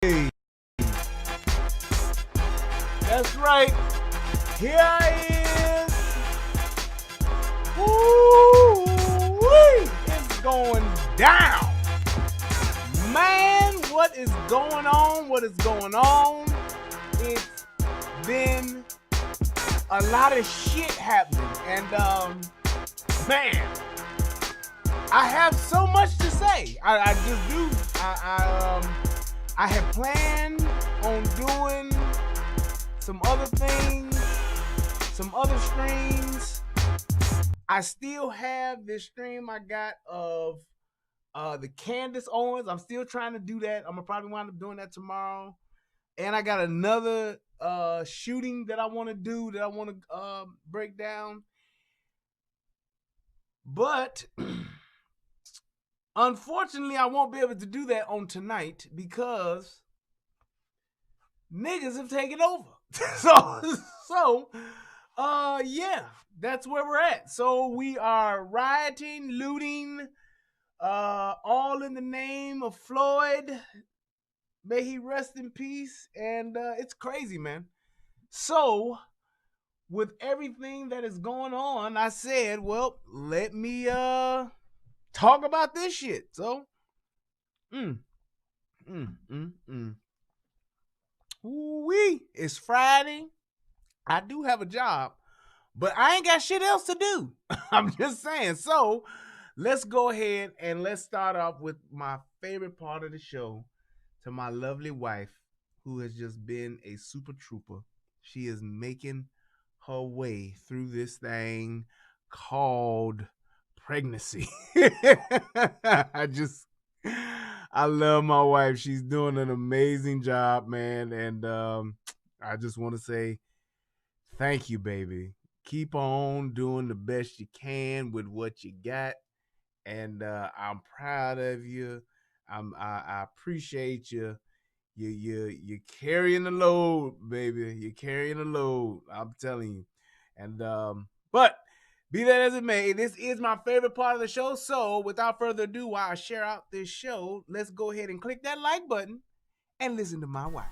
Hey, that's right. Here is. Woo-wee. It's going down. Man, what is going on? What is going on? It's been a lot of shit happening. And, man, I have so much to say. I just do. I had planned on doing some other things, some other streams. I still have this stream I got of the Candace Owens. I'm still trying to do that. I'm gonna probably wind up doing that tomorrow. And I got another shooting that I want to do, that I want to break down. But unfortunately, I won't be able to do that on tonight because niggas have taken over. Yeah, that's where we're at. So we are rioting, looting, all in the name of Floyd. May he rest in peace. And it's crazy, man. So with everything that is going on, I said, well, let me talk about this shit. So, Ooh-wee. It's Friday. I do have a job, but I ain't got shit else to do. I'm just saying. So let's go ahead and let's start off with my favorite part of the show, to my lovely wife, who has just been a super trooper. She is making her way through this thing called pregnancy. I love my wife. She's doing an amazing job, man. And I just want to say thank you, baby. Keep on doing the best you can with what you got. And I'm proud of you. I appreciate you. You're carrying the load, baby. You're carrying the load. I'm telling you. And but be that as it may, this is my favorite part of the show. So without further ado, while I share out this show, let's go ahead and click that like button and listen to my wife.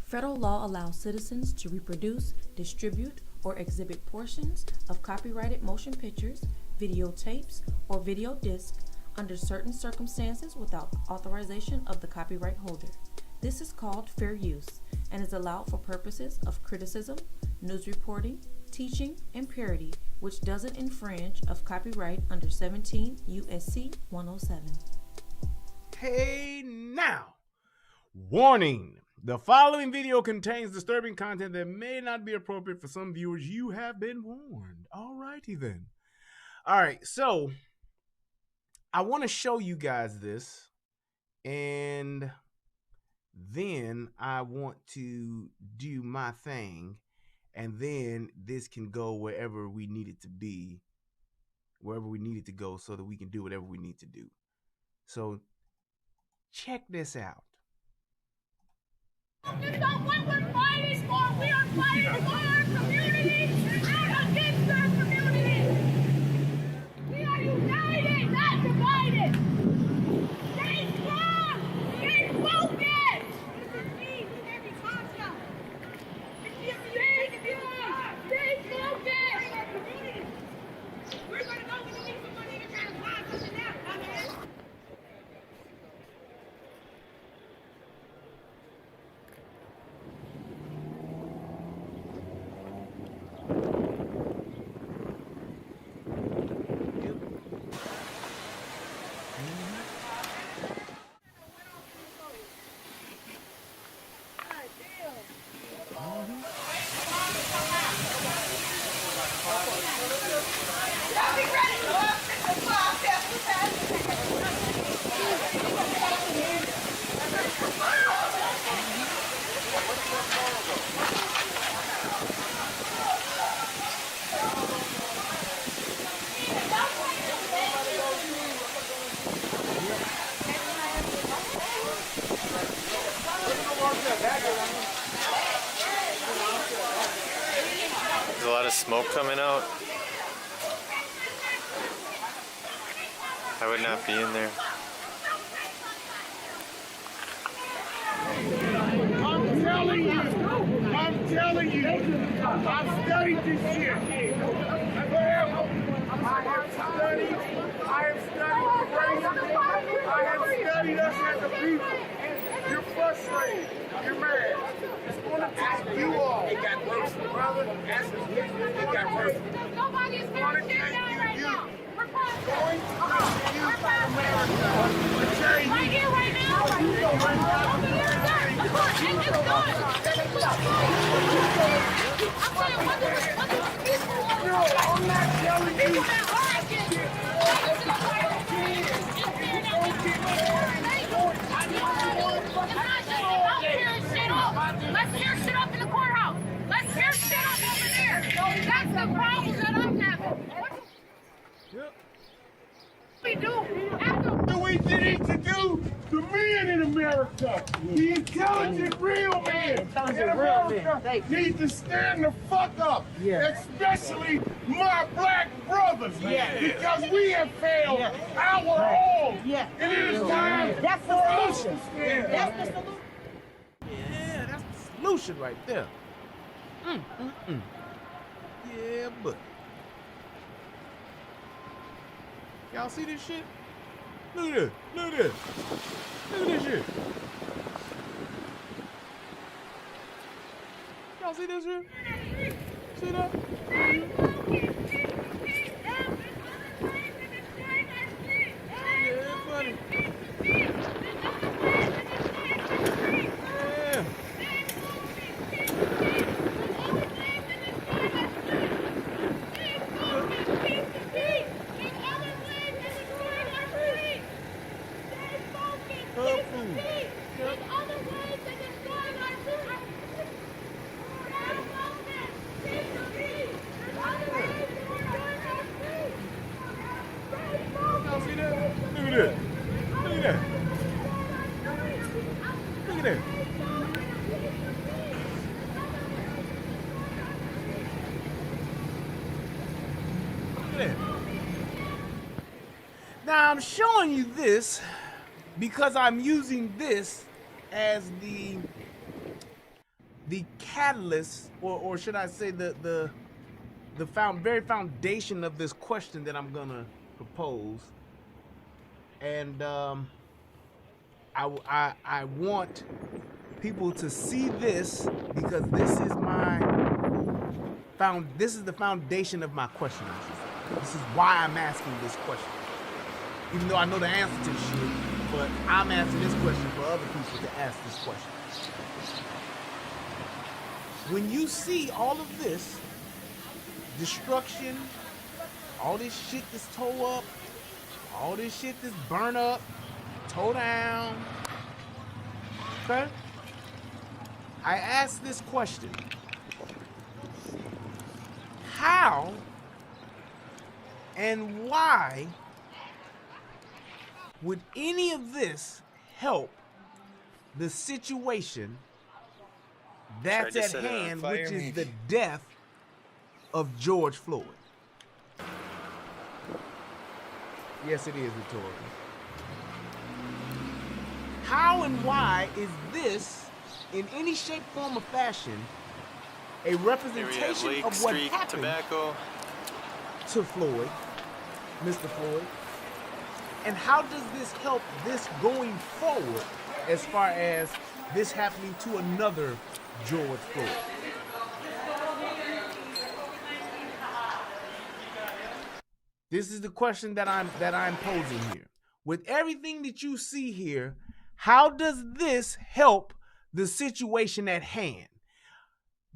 Federal law allows citizens to reproduce, distribute, or exhibit portions of copyrighted motion pictures, videotapes, or video discs under certain circumstances without authorization of the copyright holder. This is called fair use and is allowed for purposes of criticism, news reporting, teaching, and parody, which doesn't infringe of copyright under 17 U.S.C. 107. Hey now! Warning! The following video contains disturbing content that may not be appropriate for some viewers. You have been warned. Alrighty then. Alright, so I want to show you guys this, and then I want to do my thing, and then this can go wherever we need it to be, wherever we need it to go, so that we can do whatever we need to do. So check this out. This is not what we're fighting for. We are fighting for our community and against our community. We are united, not divided. Stay strong. Stay focused. Stay strong. Stay focused. We're going to go with the people who need to try to find something out. There's a lot of smoke coming out. I would not be in there. telling you, I've studied this shit. Forever. I have studied racism. I have studied us as a people. You're frustrated. You're mad. It's going to take you all. It got worse, brother. It got worse. Nobody's going to get down right now. We're going to America. right here, right now. Over here, sir. And it's done. I'm saying, whether it's peaceful or not. I'm not telling you. People that are against it. Let's tear shit up in the courthouse. Let's tear shit up over there. That's the problem that I'm having. What we do after We need to do the men in America, the intelligent real men in America need to stand the fuck up, especially my black brothers, because we have failed our own. And it is time for us to stand. That's the solution. Yeah, that's the solution right there. Yeah, but y'all see this shit? Look at this. Look at this. Look at this shit. Y'all see this shit? See that? Yeah, buddy. Yeah. Y'all see that? Look at that. Look at that. Look at that. Look at that. Now I'm showing you this because I'm using this as the catalyst, or should I say the very foundation of this question that I'm gonna propose. And I want people to see this because this is the foundation of my question. This is why I'm asking this question. Even though I know the answer to this shit, but I'm asking this question for other people to ask this question. When you see all of this destruction, all this shit that's tore up, all this shit that's burnt up, tore down, okay? I ask this question. How and why would any of this help the situation that's at hand, which is the death of George Floyd? Yes, it is rhetorical. How and why is this, in any shape, form, or fashion, a representation of what happened to Floyd, Mr. Floyd? And how does this help this going forward as far as this happening to another George Floyd? This is the question that I'm posing here. With everything that you see here, how does this help the situation at hand?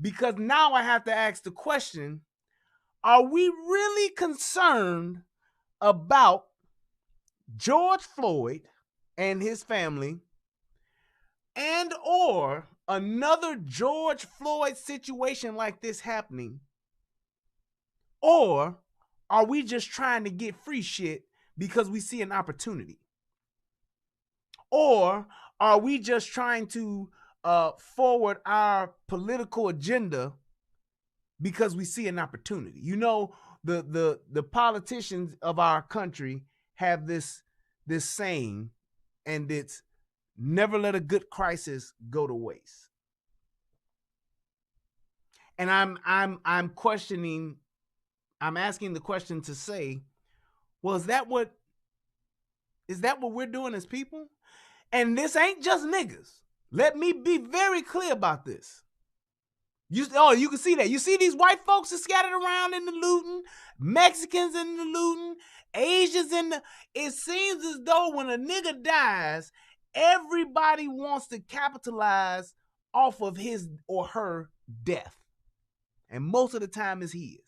Because now I have to ask the question, are we really concerned about George Floyd and his family, and or another George Floyd situation like this happening? Or are we just trying to get free shit because we see an opportunity? Or are we just trying to forward our political agenda because we see an opportunity? You know, the politicians of our country have this saying, and it's never let a good crisis go to waste. And I'm questioning, I'm asking the question to say, well, is that what we're doing as people? And this ain't just niggas. Let me be very clear about this. You can see that. You see these white folks are scattered around in the looting, Mexicans in the looting, Asians in the. It seems as though when a nigga dies, everybody wants to capitalize off of his or her death. And most of the time it's his.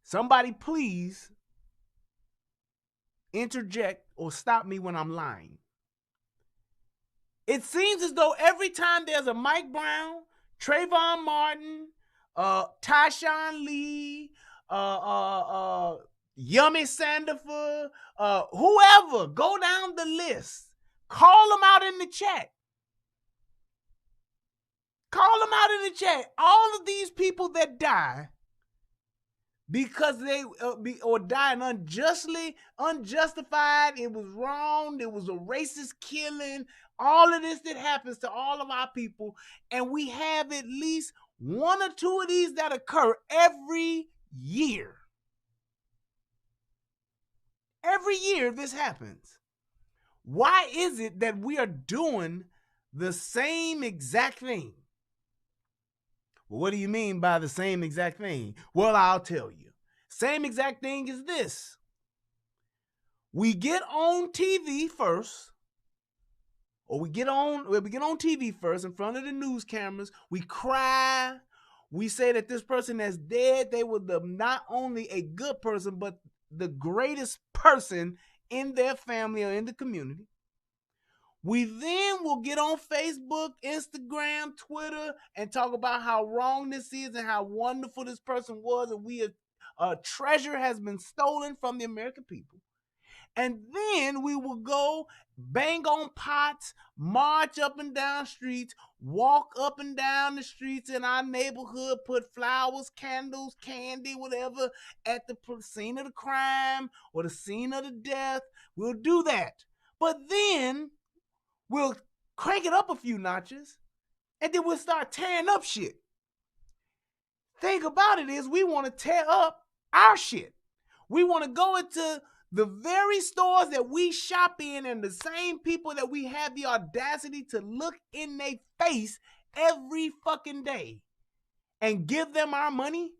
Somebody please interject or stop me when I'm lying. It seems as though every time there's a Mike Brown, Trayvon Martin, Tyshawn Lee, Yummy Sandiford, whoever, go down the list. Call them out in the chat. Call them out in the chat. All of these people that die because they dying unjustly, unjustified, it was wrong, it was a racist killing, all of this that happens to all of our people, and we have at least one or two of these that occur every year. Every year this happens. Why is it that we are doing the same exact thing? Well, what do you mean by the same exact thing? Well, I'll tell you. Same exact thing is this. We get on TV first, or we get on TV first in front of the news cameras. We cry. We say that this person that's dead, they were not only a good person, but the greatest person in their family or in the community. We then will get on Facebook, Instagram, Twitter, and talk about how wrong this is and how wonderful this person was, and a treasure has been stolen from the American people. And then we will go bang on pots, march up and down streets, walk up and down the streets in our neighborhood, put flowers, candles, candy, whatever, at the scene of the crime or the scene of the death. We'll do that. But then we'll crank it up a few notches, and then we'll start tearing up shit. Thing about it is we want to tear up our shit. We want to go into the very stores that we shop in and the same people that we have the audacity to look in their face every fucking day and give them our money.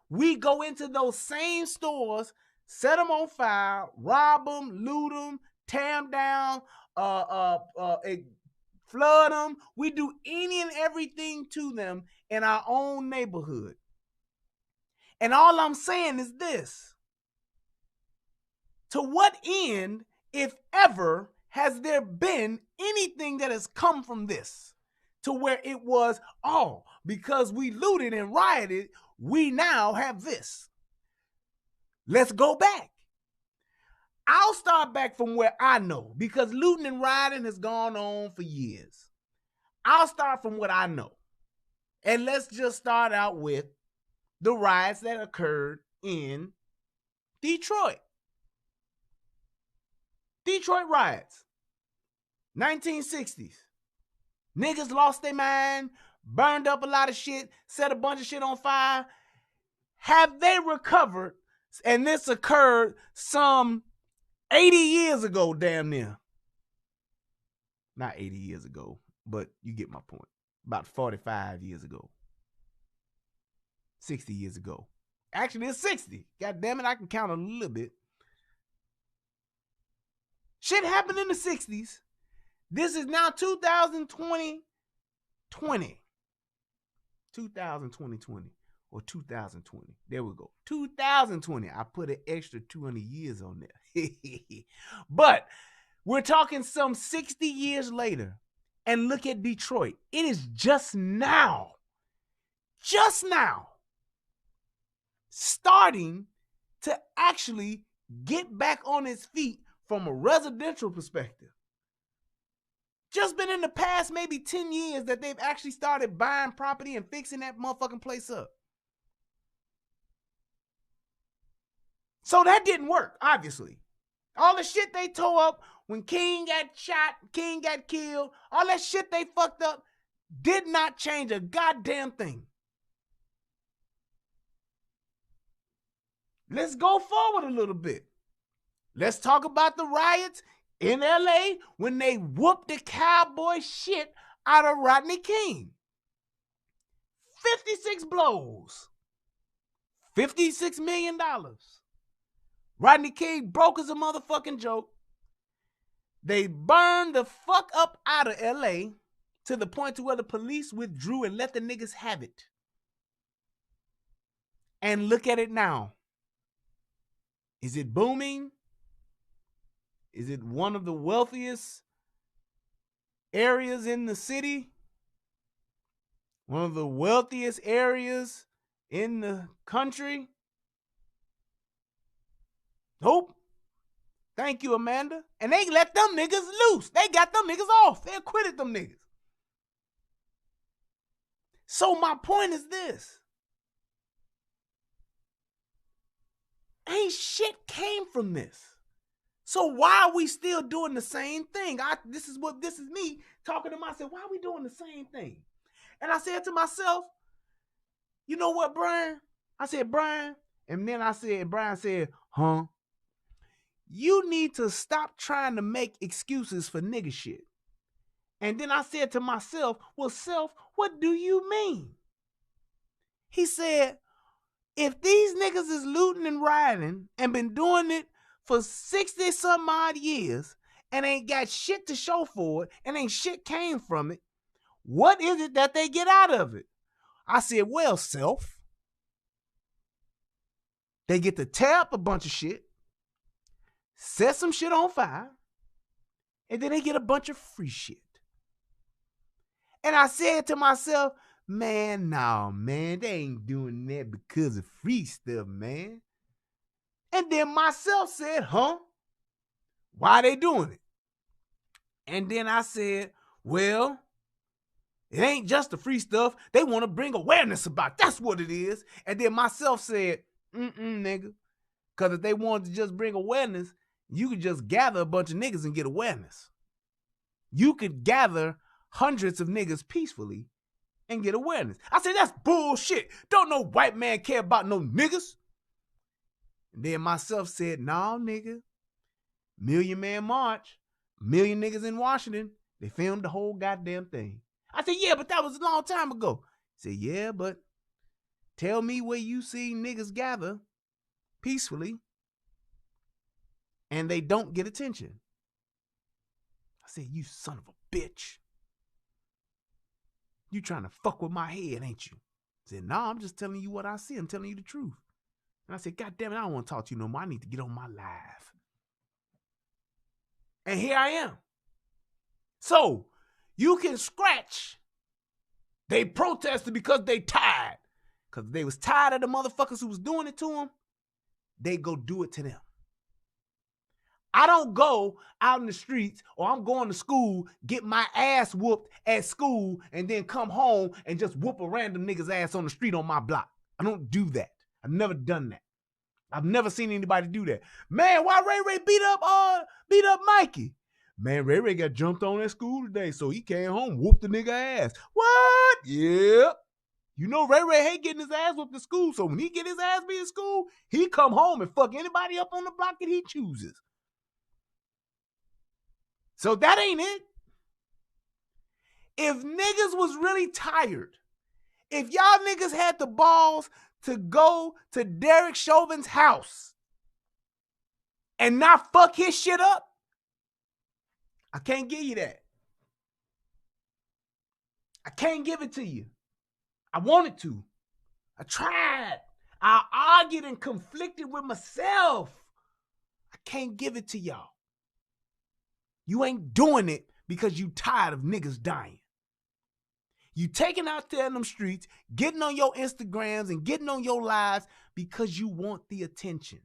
We go into those same stores, set them on fire, rob them, loot them, tear them down, flood them. We do any and everything to them in our own neighborhood. And all I'm saying is this. To what end, if ever, has there been anything that has come from this? To where it was, because we looted and rioted, we now have this. Let's go back. I'll start back from where I know, because looting and rioting has gone on for years. I'll start from what I know. And let's just start out with the riots that occurred in Detroit. Detroit riots, 1960s. Niggas lost their mind, burned up a lot of shit, set a bunch of shit on fire. Have they recovered? And this occurred some 80 years ago, damn near. Not 80 years ago, but you get my point. About 45 years ago. 60 years ago. Actually, it's 60. God damn it, I can count a little bit. Shit happened in the 60s. This is now 2020 or 2020. There we go. 2020. I put an extra 200 years on there. But we're talking some 60 years later. And look at Detroit. It is just now, starting to actually get back on its feet from a residential perspective. Just been in the past maybe 10 years that they've actually started buying property and fixing that motherfucking place up. So that didn't work, obviously. All the shit they tore up when King got shot, King got killed, all that shit they fucked up did not change a goddamn thing. Let's go forward a little bit. Let's talk about the riots in LA when they whooped the cowboy shit out of Rodney King. 56 blows. $56 million. Rodney King broke as a motherfucking joke. They burned the fuck up out of LA to the point to where the police withdrew and let the niggas have it. And look at it now. Is it booming? Is it one of the wealthiest areas in the city? One of the wealthiest areas in the country? Nope. Thank you, Amanda. And they let them niggas loose. They got them niggas off. They acquitted them niggas. So my point is this. Ain't shit came from this. So why are we still doing the same thing? This is me talking to myself. Why are we doing the same thing? And I said to myself, you know what, Brian? I said, Brian. And then Brian said, huh? You need to stop trying to make excuses for nigga shit. And then I said to myself, well, self, what do you mean? He said, if these niggas is looting and rioting and been doing it for 60 some odd years and ain't got shit to show for it and ain't shit came from it, what is it that they get out of it? I said, well, self, they get to tear up a bunch of shit, set some shit on fire, and then they get a bunch of free shit. And I said to myself, man, no, man, they ain't doing that because of free stuff, man. And then myself said, huh? Why they doing it? And then I said, well, it ain't just the free stuff. They want to bring awareness about it. That's what it is. And then myself said, nigga. Because if they wanted to just bring awareness, you could just gather a bunch of niggas and get awareness. You could gather hundreds of niggas peacefully and get awareness. I said, that's bullshit. Don't no white man care about no niggas. And then myself said, no, nigga. Million Man March, million niggas in Washington, they filmed the whole goddamn thing. I said, yeah, but that was a long time ago. He said, yeah, but tell me where you see niggas gather peacefully and they don't get attention. I said, you son of a bitch. You trying to fuck with my head, ain't you? He said, no, I'm just telling you what I see. I'm telling you the truth. And I said, God damn it, I don't want to talk to you no more. I need to get on my live. And here I am. So, you can scratch. They protested because they tired. Because they was tired of the motherfuckers who was doing it to them. They go do it to them. I don't go out in the streets or I'm going to school, get my ass whooped at school, and then come home and just whoop a random nigga's ass on the street on my block. I don't do that. I've never done that. I've never seen anybody do that. Man, why Ray Ray beat up Mikey? Man, Ray Ray got jumped on at school today, so he came home, whooped the nigga ass. What? Yeah. You know Ray Ray hate getting his ass whooped at school, so when he get his ass beat at school, he come home and fuck anybody up on the block that he chooses. So that ain't it. If niggas was really tired, if y'all niggas had the balls to go to Derek Chauvin's house and not fuck his shit up, I can't give you that. I can't give it to you. I wanted to. I tried. I argued and conflicted with myself. I can't give it to y'all. You ain't doing it because you tired of niggas dying. You taking out there in them streets, getting on your Instagrams and getting on your lives because you want the attention.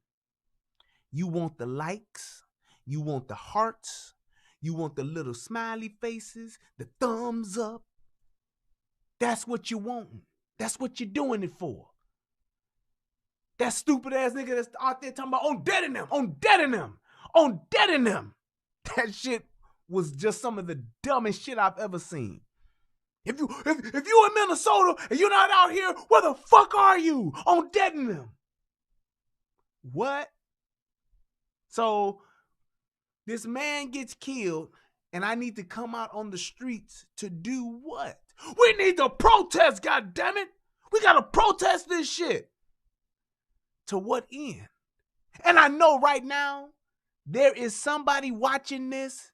You want the likes. You want the hearts. You want the little smiley faces, the thumbs up. That's what you want. That's what you're doing it for. That stupid ass nigga that's out there talking about on dead in them, on dead in them. on dead in them. That shit was just some of the dumbest shit I've ever seen. If you in Minnesota and you're not out here, where the fuck are you? On dead in them. What? So this man gets killed, and I need to come out on the streets to do what? We need to protest, goddammit. We gotta protest this shit. To what end? And I know right now there is somebody watching this,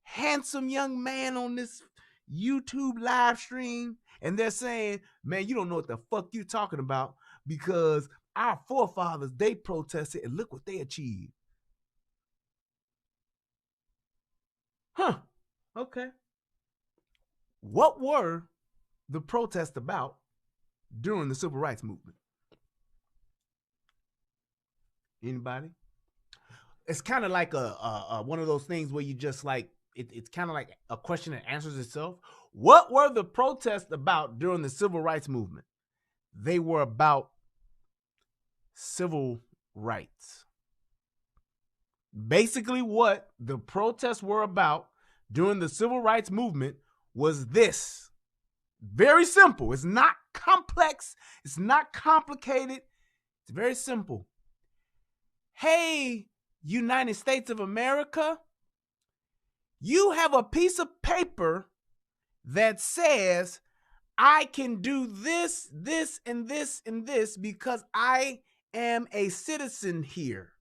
handsome young man on this YouTube live stream, and they're saying, man, you don't know what the fuck you talking about, because our forefathers, they protested and look what they achieved. Huh. Okay. What were the protests about during the civil rights movement? Anybody? It's kind of like a one of those things where you just like, it's kind of like a question that answers itself. What were the protests about during the civil rights movement? They were about civil rights. Basically, what the protests were about during the civil rights movement was this. Very simple. It's not complex. It's not complicated. It's very simple. Hey, United States of America, you have a piece of paper that says I can do this, this, and this, and this because I am a citizen here.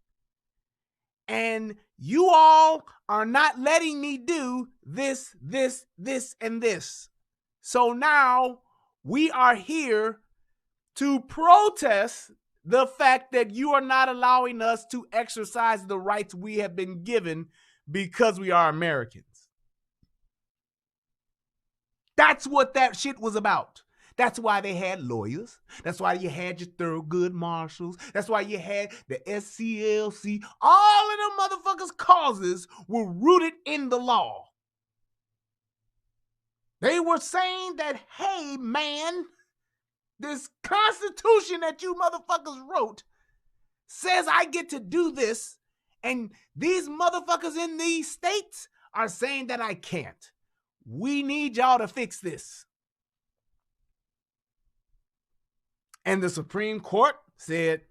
And you all are not letting me do this, this, this, and this. So now we are here to protest the fact that you are not allowing us to exercise the rights we have been given because we are Americans. That's what that shit was about. That's why they had lawyers. That's why you had your Thurgood Marshals. That's why you had the SCLC. All of them motherfuckers' causes were rooted in the law. They were saying that, hey, man, this Constitution that you motherfuckers wrote says I get to do this, and these motherfuckers in these states are saying that I can't. We need y'all to fix this. And the Supreme Court said,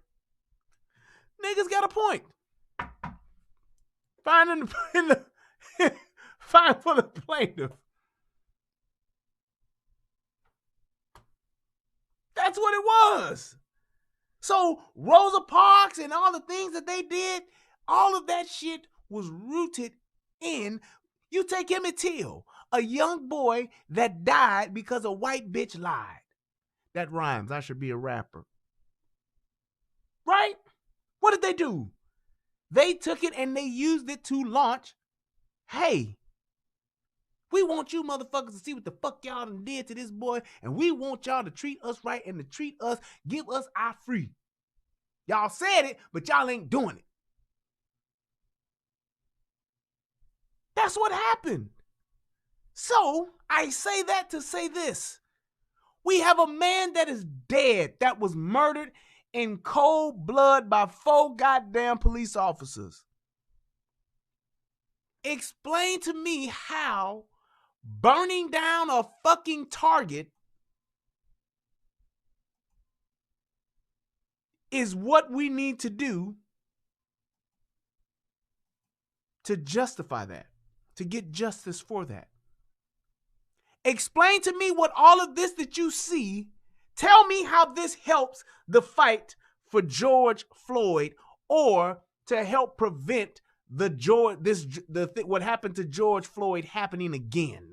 niggas got a point. Fine for the plaintiff. That's what it was. So Rosa Parks and all the things that they did, all of that shit was rooted in, you take Emmett Till, a young boy that died because a white bitch lied. That rhymes. I should be a rapper. Right? What did they do? They took it and they used it to launch, hey, we want you motherfuckers to see what the fuck y'all done did to this boy, and we want y'all to treat us right and to treat us, give us our free. Y'all said it, but y'all ain't doing it. That's what happened. So I say that to say this. We have a man that is dead, that was murdered in cold blood by 4 goddamn police officers. Explain to me how burning down a fucking Target is what we need to do to justify that, to get justice for that. Explain to me what all of this that you see, tell me how this helps the fight for George Floyd or to help prevent what happened to George Floyd happening again.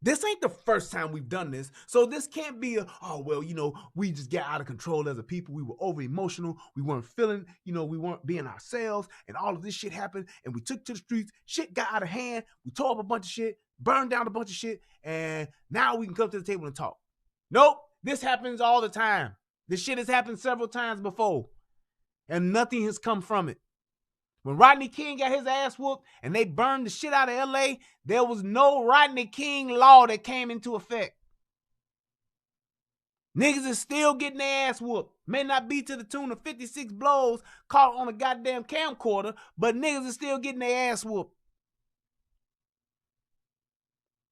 This ain't the first time we've done this, so this can't be we just got out of control as a people. We were over emotional. We weren't feeling, we weren't being ourselves, and all of this shit happened, and we took to the streets. Shit got out of hand. We tore up a bunch of shit, burned down a bunch of shit, and now we can come to the table and talk. Nope, this happens all the time. This shit has happened several times before, and nothing has come from it. When Rodney King got his ass whooped and they burned the shit out of LA, there was no Rodney King law that came into effect. Niggas is still getting their ass whooped. May not be to the tune of 56 blows caught on a goddamn camcorder, but niggas are still getting their ass whooped.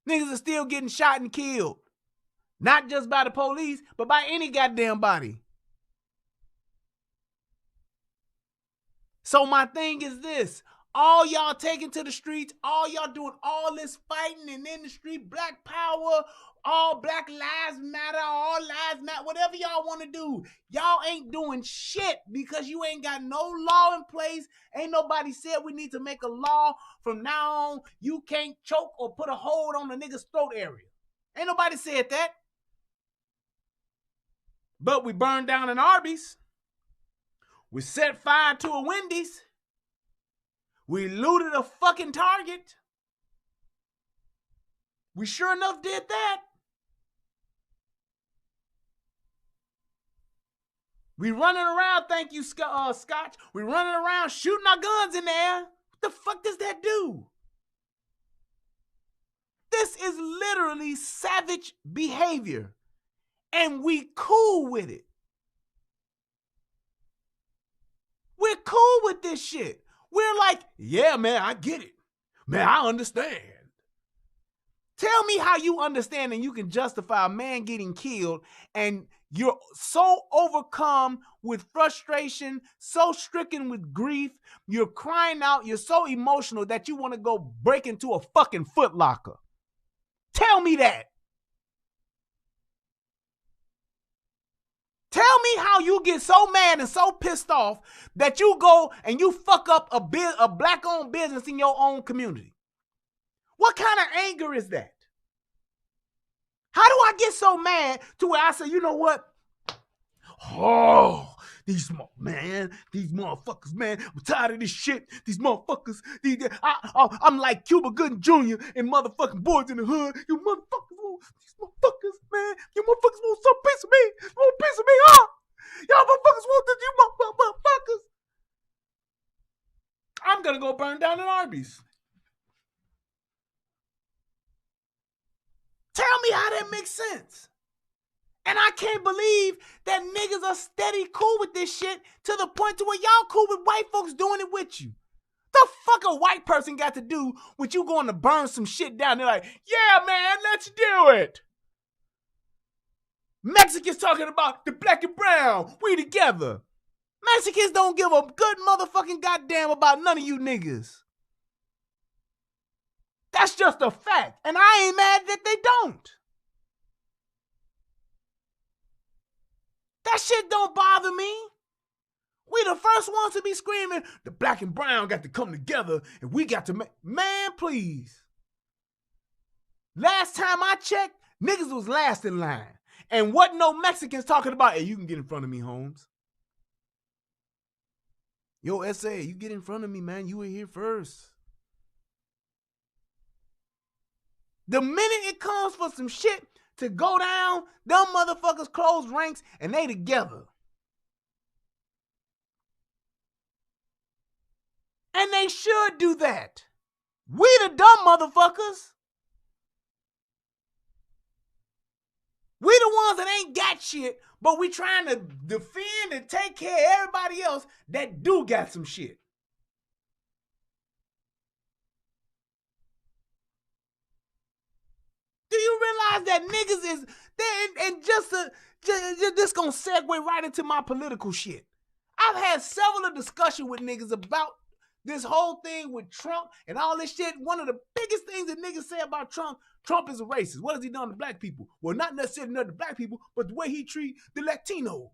Niggas are still getting shot and killed. Not just by the police, but by any goddamn body. So my thing is this. All y'all taking to the streets, all y'all doing all this fighting and in the street, black power, all black lives matter, all lives matter, whatever y'all want to do. Y'all ain't doing shit because you ain't got no law in place. Ain't nobody said we need to make a law from now on. You can't choke or put a hold on the nigga's throat area. Ain't nobody said that. But we burned down an Arby's. We set fire to a Wendy's. We looted a fucking Target. We sure enough did that. We running around, thank you, Scotch. We running around shooting our guns in the air. What the fuck does that do? This is literally savage behavior. And we cool with it. We're cool with this shit. We're like, yeah, man, I get it. Man, I understand. Tell me how you understand and you can justify a man getting killed and you're so overcome with frustration, so stricken with grief, you're crying out, you're so emotional that you want to go break into a fucking Foot Locker. Tell me that. Tell me how you get so mad and so pissed off that you go and you fuck up a black-owned business in your own community. What kind of anger is that? How do I get so mad to where I say, you know what? Oh, these motherfuckers, man. I'm tired of this shit. These motherfuckers. I'm like Cuba Gooding Jr. and motherfucking Boys in the Hood. You motherfuckers, man. You motherfuckers want some piece of me. You want a piece of me, huh? Y'all motherfuckers want this, you motherfuckers. I'm gonna go burn down an Arby's. Tell me how that makes sense. And I can't believe that niggas are steady cool with this shit to the point to where y'all cool with white folks doing it with you. The fuck a white person got to do with you going to burn some shit down? They're like, yeah, man, let's do it. Mexicans talking about the black and brown, we together. Mexicans don't give a good motherfucking goddamn about none of you niggas. That's just a fact. And I ain't mad that they don't. That shit don't bother me. We the first ones to be screaming, the black and brown got to come together and we got to make, man, please. Last time I checked, niggas was last in line. And wasn't no Mexicans talking about, hey, you can get in front of me, Holmes. Yo, S.A., you get in front of me, man. You were here first. The minute it comes for some shit to go down, them motherfuckers close ranks and they together. And they should do that. We the dumb motherfuckers. We the ones that ain't got shit, but we trying to defend and take care of everybody else that do got some shit. Do you realize that niggas is there and just gonna segue right into my political shit? I've had several discussions with niggas about this whole thing with Trump and all this shit. One of the biggest things that niggas say about Trump is a racist. What has he done to black people? Well, not necessarily to black people, but the way he treat the Latinos.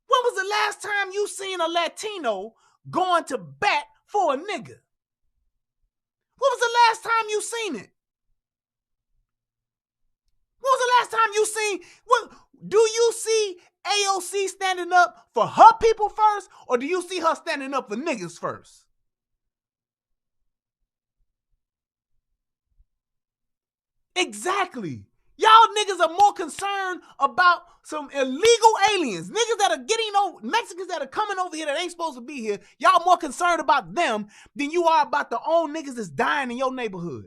When was the last time you seen a Latino going to bat for a nigga? When was the last time you seen it? When was the last time you seen, what, do you see AOC standing up for her people first, or do you see her standing up for niggas first? Exactly. Y'all niggas are more concerned about some illegal aliens, niggas that are getting over, Mexicans that are coming over here that ain't supposed to be here. Y'all more concerned about them than you are about the own niggas that's dying in your neighborhood.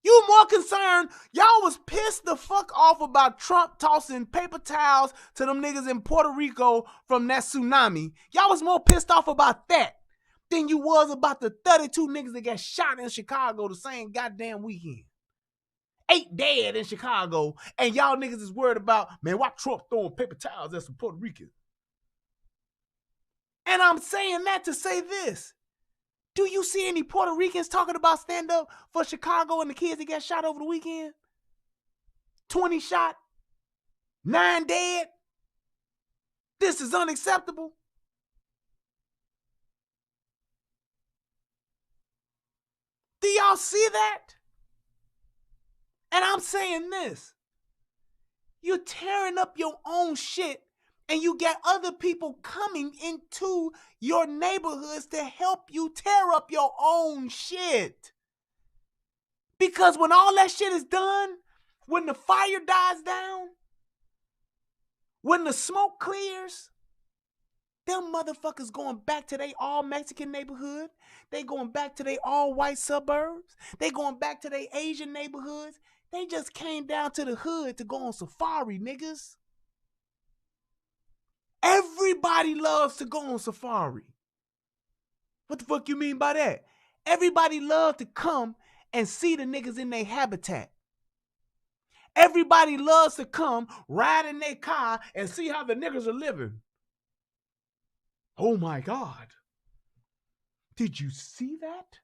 You more concerned. Y'all was pissed the fuck off about Trump tossing paper towels to them niggas in Puerto Rico from that tsunami. Y'all was more pissed off about that than you was about the 32 niggas that got shot in Chicago the same goddamn weekend. 8 dead in Chicago, and y'all niggas is worried about, man, why Trump throwing paper towels at some Puerto Ricans? And I'm saying that to say this. Do you see any Puerto Ricans talking about stand up for Chicago and the kids that got shot over the weekend? 20 shot, 9 dead. This is unacceptable. Do y'all see that? And I'm saying this. You're tearing up your own shit, and you got other people coming into your neighborhoods to help you tear up your own shit. Because when all that shit is done, when the fire dies down, when the smoke clears, them motherfuckers going back to their all-Mexican neighborhood. They going back to their all-white suburbs. They going back to their Asian neighborhoods. They just came down to the hood to go on safari, niggas. Everybody loves to go on safari. What the fuck you mean by that? Everybody loves to come and see the niggas in their habitat. Everybody loves to come, ride in their car, and see how the niggas are living. Oh my God. Did you see that?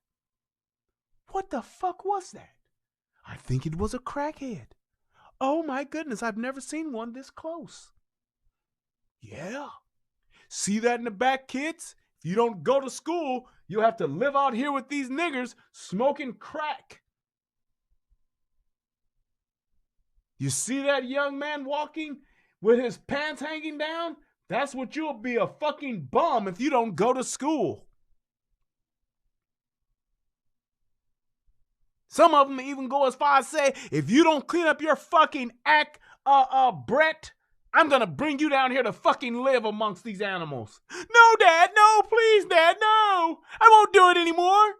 What the fuck was that? I think it was a crackhead. Oh my goodness, I've never seen one this close. Yeah. See that in the back, kids? If you don't go to school, you'll have to live out here with these niggers smoking crack. You see that young man walking with his pants hanging down? That's what you'll be, a fucking bum if you don't go to school. Some of them even go as far as say, if you don't clean up your fucking act, Brett, I'm gonna bring you down here to fucking live amongst these animals. No, Dad, no, please, Dad, no. I won't do it anymore.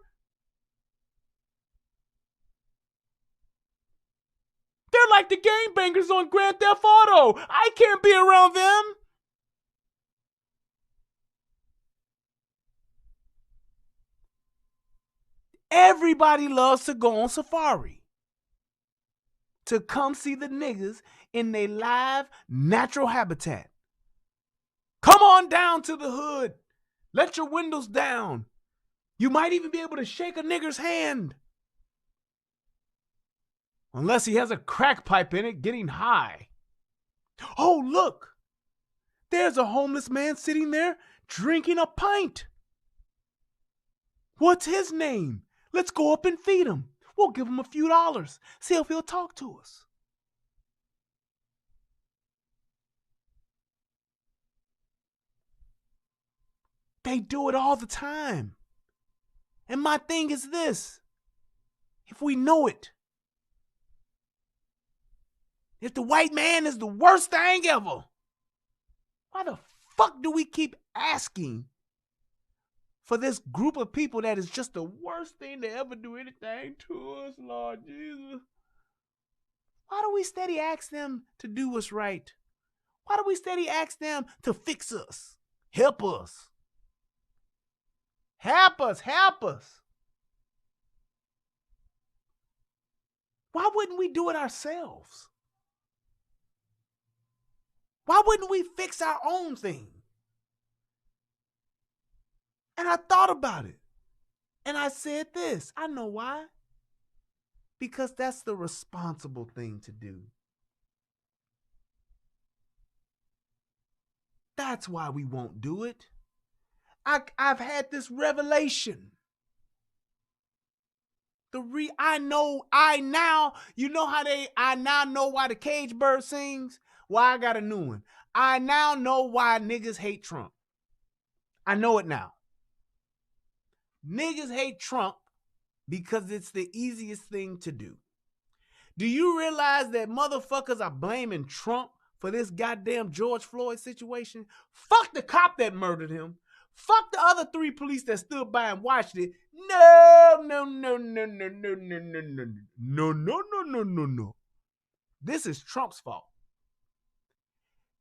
They're like the gangbangers on Grand Theft Auto. I can't be around them. Everybody loves to go on safari. To come see the niggas in their live, natural habitat. Come on down to the hood. Let your windows down. You might even be able to shake a nigger's hand. Unless he has a crack pipe in it getting high. Oh, look. There's a homeless man sitting there drinking a pint. What's his name? Let's go up and feed him. We'll give him a few dollars. See if he'll talk to us. They do it all the time. And my thing is this. If we know it. If the white man is the worst thing ever, why the fuck do we keep asking for this group of people that is just the worst thing to ever do anything to us, Lord Jesus? Why do we steady ask them to do what's right? Why do we steady ask them to fix us? Help us. Help us, help us. Why wouldn't we do it ourselves? Why wouldn't we fix our own thing? And I thought about it. And I said this. I know why. Because that's the responsible thing to do. That's why we won't do it. I've had this revelation. I now know why the cage bird sings. Why I got a new one. I now know why niggas hate Trump. I know it now. Niggas hate Trump because it's the easiest thing to do. Do you realize that motherfuckers are blaming Trump for this goddamn George Floyd situation? Fuck the cop that murdered him. Fuck the other 3 police that stood by and watched it. No. This is Trump's fault.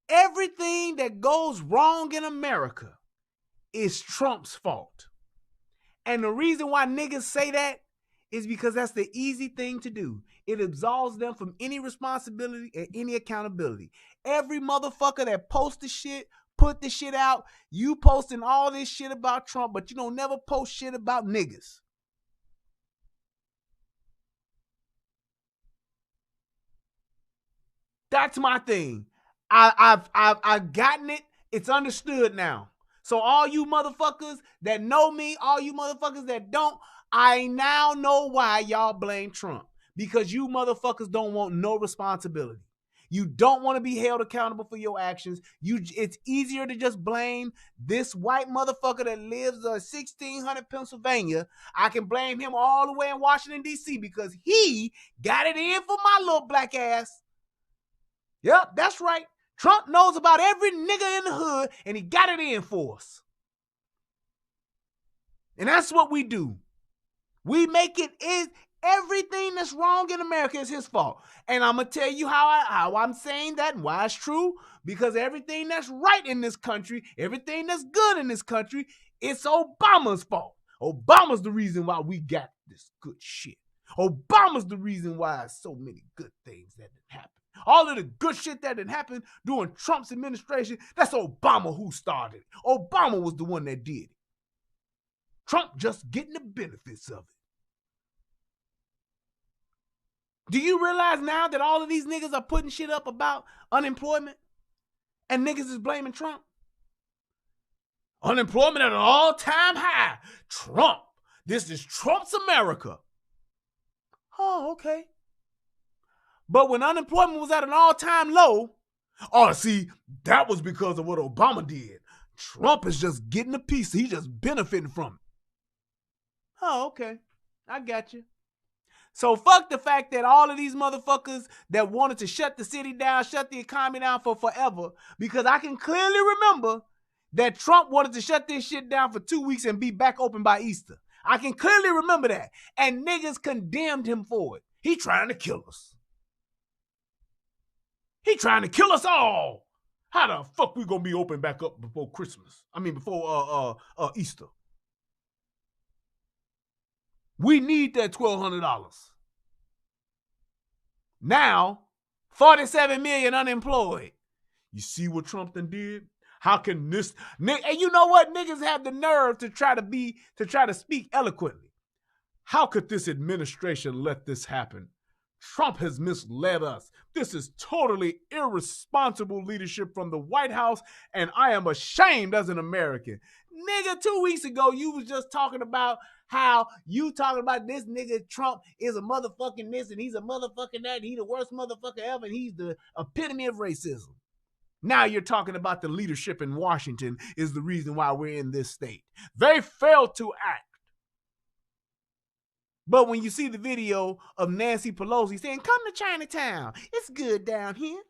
Everything that goes wrong in America is Trump's fault. And the reason why niggas say that is because that's the easy thing to do. It absolves them from any responsibility and any accountability. Every motherfucker that posts the shit, put the shit out, you posting all this shit about Trump, but you don't never post shit about niggas. That's my thing. I've gotten it. It's understood now. So all you motherfuckers that know me, all you motherfuckers that don't, I now know why y'all blame Trump. Because you motherfuckers don't want no responsibility. You don't want to be held accountable for your actions. It's easier to just blame this white motherfucker that lives in 1600 Pennsylvania. I can blame him all the way in Washington, D.C. because he got it in for my little black ass. Yep, that's right. Trump knows about every nigga in the hood, and he got it in for us. And that's what we do. We make it is everything that's wrong in America is his fault. And I'm going to tell you how I'm saying that and why it's true. Because everything that's right in this country, everything that's good in this country, it's Obama's fault. Obama's the reason why we got this good shit. Obama's the reason why so many good things that didn't happen. All of the good shit that didn't happen during Trump's administration, that's Obama who started it. Obama was the one that did it. Trump just getting the benefits of it. Do you realize now that all of these niggas are putting shit up about unemployment? And niggas is blaming Trump? Unemployment at an all-time high. Trump. This is Trump's America. Oh, okay. But when unemployment was at an all-time low, see, that was because of what Obama did. Trump is just getting a piece. He's just benefiting from it. Oh, okay. I got you. So fuck the fact that all of these motherfuckers that wanted to shut the city down, shut the economy down for forever, because I can clearly remember that Trump wanted to shut this shit down for 2 weeks and be back open by Easter. I can clearly remember that. And niggas condemned him for it. He trying to kill us. He trying to kill us all. How the fuck we gonna be open back up before Christmas? Before Easter. We need that $1,200. Now, 47 million unemployed. You see what Trump done did? How can this and you know what? Niggas have the nerve to try to speak eloquently. How could this administration let this happen? Trump has misled us. This is totally irresponsible leadership from the White House, and I am ashamed as an American. Nigga, 2 weeks ago, you was just talking about how you talking about this nigga Trump is a motherfucking this, and he's a motherfucking that, and he's the worst motherfucker ever, and he's the epitome of racism. Now you're talking about the leadership in Washington is the reason why we're in this state. They failed to act. But when you see the video of Nancy Pelosi saying, come to Chinatown, it's good down here.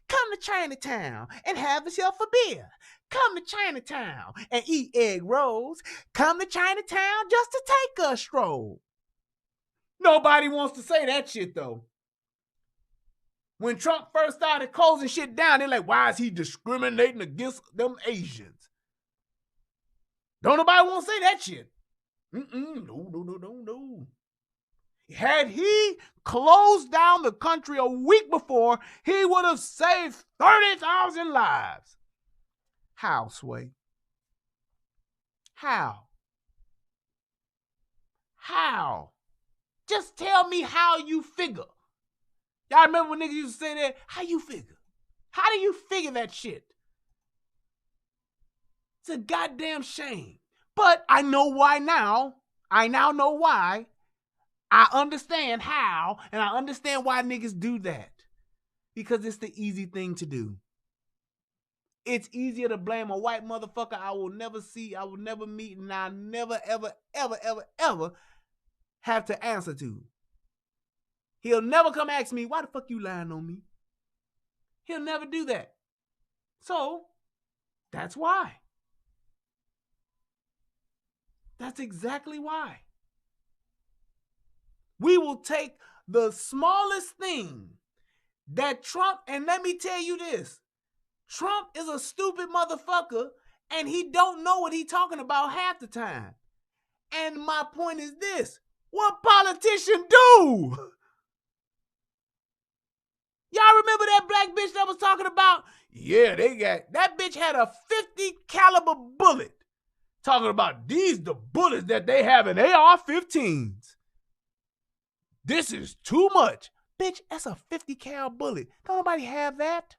Come to Chinatown and have yourself a beer. Come to Chinatown and eat egg rolls. Come to Chinatown just to take a stroll. Nobody wants to say that shit, though. When Trump first started closing shit down, they're like, why is he discriminating against them Asians? Don't nobody want to say that shit. No. Had he closed down the country a week before, he would have saved 30,000 lives. How, Sway? How? Just tell me how you figure. Y'all remember when niggas used to say that? How you figure? How do you figure that shit? It's a goddamn shame. But I know why now. I now know why. I understand how, and I understand why niggas do that. Because it's the easy thing to do. It's easier to blame a white motherfucker I will never see, I will never meet, and I never, ever have to answer to. He'll never come ask me, why the fuck you lying on me? He'll never do that. So, that's why. That's exactly why. We will take the smallest thing that Trump, and let me tell you this, Trump is a stupid motherfucker and he don't know what he talking about half the time. And my point is this, what politician do? Y'all remember that black bitch that was talking about, yeah, that bitch had a 50 caliber bullet. Talking about these the bullets that they have in AR-15s. This is too much. Bitch, that's a 50 cal bullet. Don't nobody have that.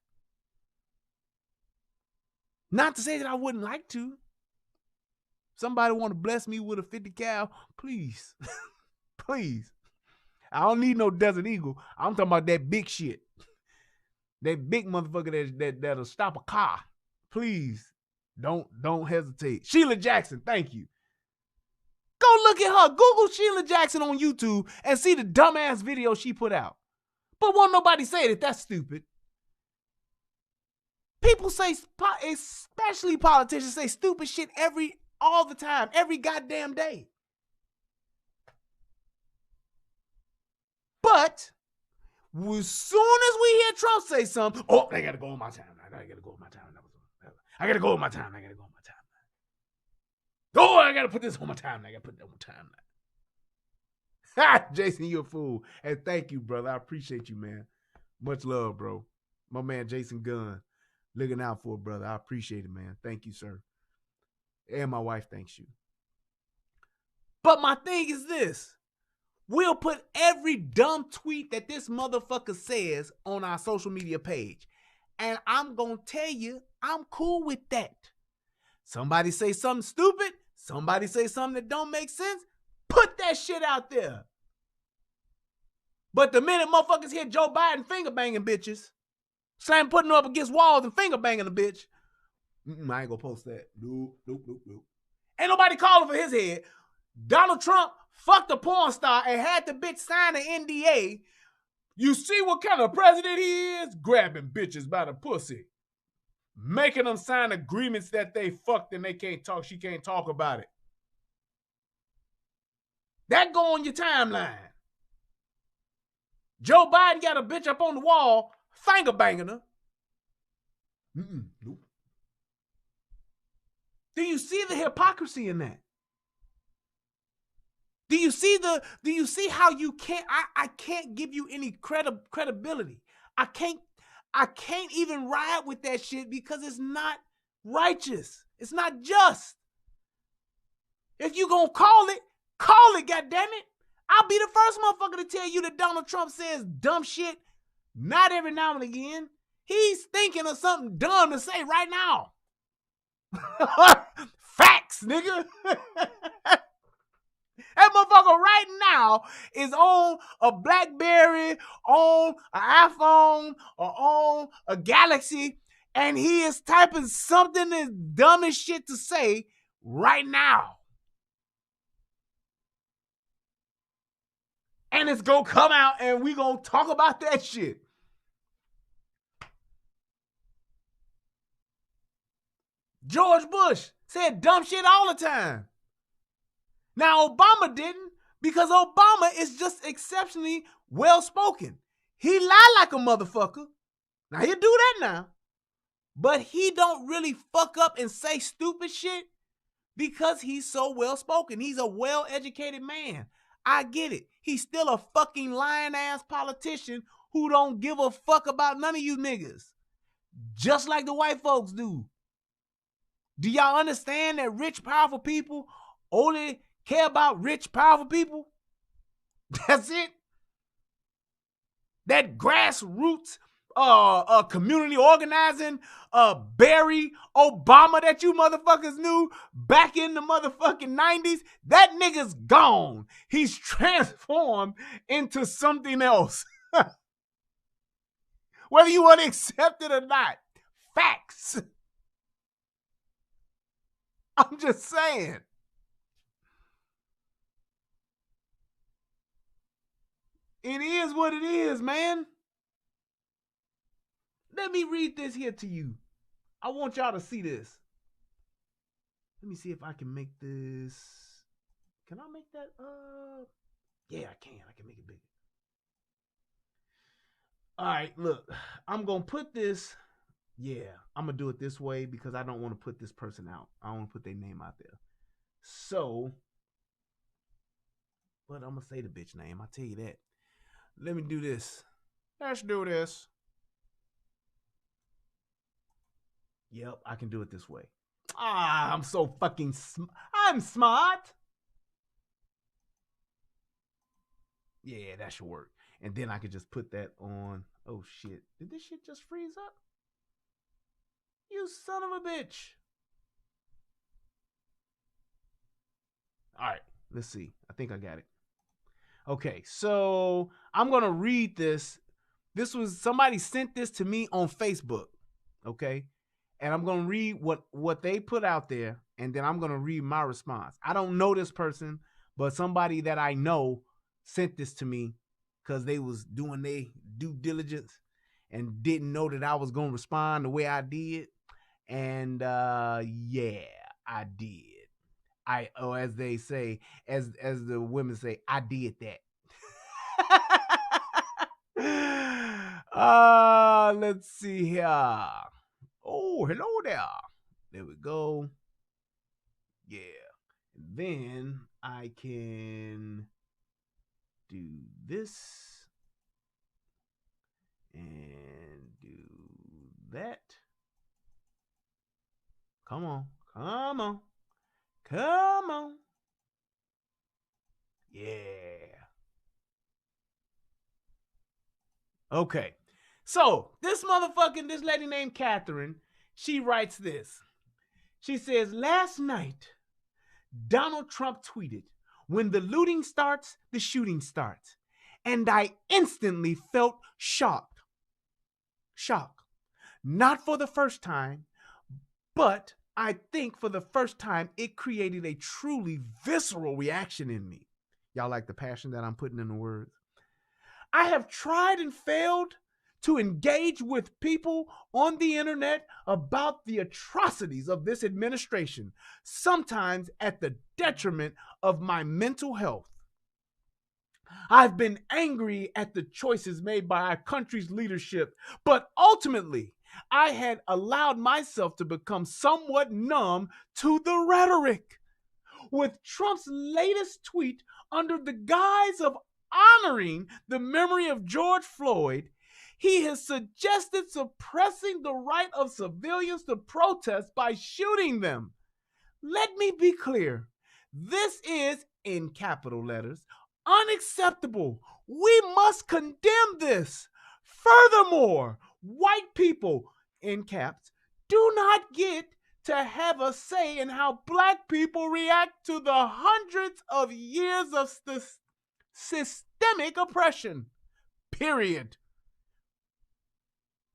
Not to say that I wouldn't like to. Somebody want to bless me with a 50 cal, please. Please. I don't need no Desert Eagle. I'm talking about that big shit. That big motherfucker that'll stop a car. Please. Don't hesitate. Sheila Jackson, thank you. Go look at her. Google Sheila Jackson on YouTube and see the dumbass video she put out. But won't nobody say that that's stupid. People say, especially politicians, say stupid shit all the time, every goddamn day. But as soon as we hear Trump say something, oh, they gotta go on my timeline. I gotta go on my timeline. I gotta go on my timeline. I gotta go on my timeline. Oh, I gotta put this on my timeline. I gotta put that on my timeline. Ha! Jason, you're a fool. And thank you, brother. I appreciate you, man. Much love, bro. My man, Jason Gunn. Looking out for it, brother. I appreciate it, man. Thank you, sir. And my wife thanks you. But my thing is this. We'll put every dumb tweet that this motherfucker says on our social media page. And I'm going to tell you, I'm cool with that. Somebody say something stupid. Somebody say something that don't make sense. Put that shit out there. But the minute motherfuckers hear Joe Biden finger banging bitches, slam putting her up against walls and finger banging a bitch, I ain't gonna post that. Nope. Ain't nobody calling for his head. Donald Trump fucked a porn star and had the bitch sign an NDA. You see what kind of president he is? Grabbing bitches by the pussy. Making them sign agreements that they fucked and they can't talk. She can't talk about it. That go on your timeline. Joe Biden got a bitch up on the wall, finger banging her. Nope. Do you see the hypocrisy in that? Do you see how you can't, I can't give you any credibility. I can't even ride with that shit because it's not righteous. It's not just. If you gonna call it, goddammit. I'll be the first motherfucker to tell you that Donald Trump says dumb shit not every now and again. He's thinking of something dumb to say right now. Facts, nigga. That motherfucker right now is on a BlackBerry, on an iPhone, or on a Galaxy, and he is typing something as dumb as shit to say right now. And it's gonna come out and we gonna talk about that shit. George Bush said dumb shit all the time. Now, Obama didn't, because Obama is just exceptionally well-spoken. He lie like a motherfucker. Now, he'll do that now. But he don't really fuck up and say stupid shit because he's so well-spoken. He's a well-educated man. I get it. He's still a fucking lying-ass politician who don't give a fuck about none of you niggas. Just like the white folks do. Do y'all understand that rich, powerful people only care about rich, powerful people? That's it. That grassroots community organizing Barry Obama that you motherfuckers knew back in the motherfucking 90s, that nigga's gone. He's transformed into something else. Whether you want to accept it or not. Facts. I'm just saying. It is what it is, man. Let me read this here to you. I want y'all to see this. Let me see if I can make this. Can I make that? Yeah, I can. I can make it bigger. All right, look, I'm going to put this. Yeah, I'm going to do it this way because I don't want to put this person out. I don't want to put their name out there. So, but I'm going to say the bitch name. I'll tell you that. Let me do this. Let's do this. Yep, I can do it this way. I'm so fucking I'm smart. Yeah, that should work. And then I could just put that on. Oh, shit. Did this shit just freeze up? You son of a bitch. All right, let's see. I think I got it. Okay, so I'm going to read this. Somebody sent this to me on Facebook, okay? And I'm going to read what they put out there, and then I'm going to read my response. I don't know this person, but somebody that I know sent this to me because they was doing their due diligence and didn't know that I was going to respond the way I did. And yeah, I did. As they say, as the women say, I did that. Let's see here. Oh, hello there. There we go. Yeah. Then I can do this and do that. Come on. Come on. Come on. Yeah. Okay. So, this lady named Catherine, she writes this. She says, last night, Donald Trump tweeted, when the looting starts, the shooting starts. And I instantly felt shocked. Shock. Not for the first time, but I think for the first time, it created a truly visceral reaction in me. Y'all like the passion that I'm putting in the words? I have tried and failed to engage with people on the internet about the atrocities of this administration, sometimes at the detriment of my mental health. I've been angry at the choices made by our country's leadership, but ultimately, I had allowed myself to become somewhat numb to the rhetoric. With Trump's latest tweet under the guise of honoring the memory of George Floyd, he has suggested suppressing the right of civilians to protest by shooting them. Let me be clear. This is, in capital letters, unacceptable. We must condemn this. Furthermore, white people, in caps, do not get to have a say in how black people react to the hundreds of years of systemic oppression. Period.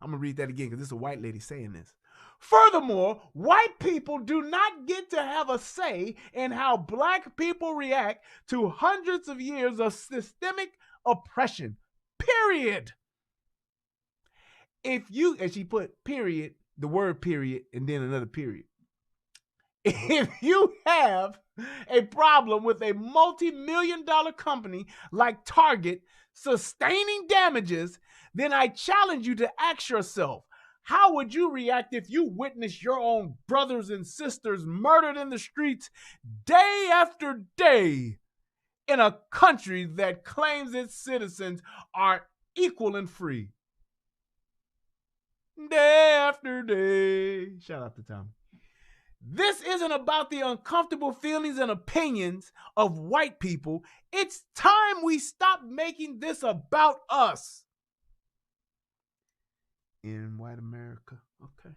I'm going to read that again because this is a white lady saying this. Furthermore, white people do not get to have a say in how black people react to hundreds of years of systemic oppression. Period. If you, and she put period, the word period, and then another period. If you have a problem with a multi-million-dollar company like Target sustaining damages, then I challenge you to ask yourself, how would you react if you witnessed your own brothers and sisters murdered in the streets day after day in a country that claims its citizens are equal and free? Day after day. Shout out to Tommy. This isn't about the uncomfortable feelings and opinions of white people. It's time we stop making this about us. In white America. Okay.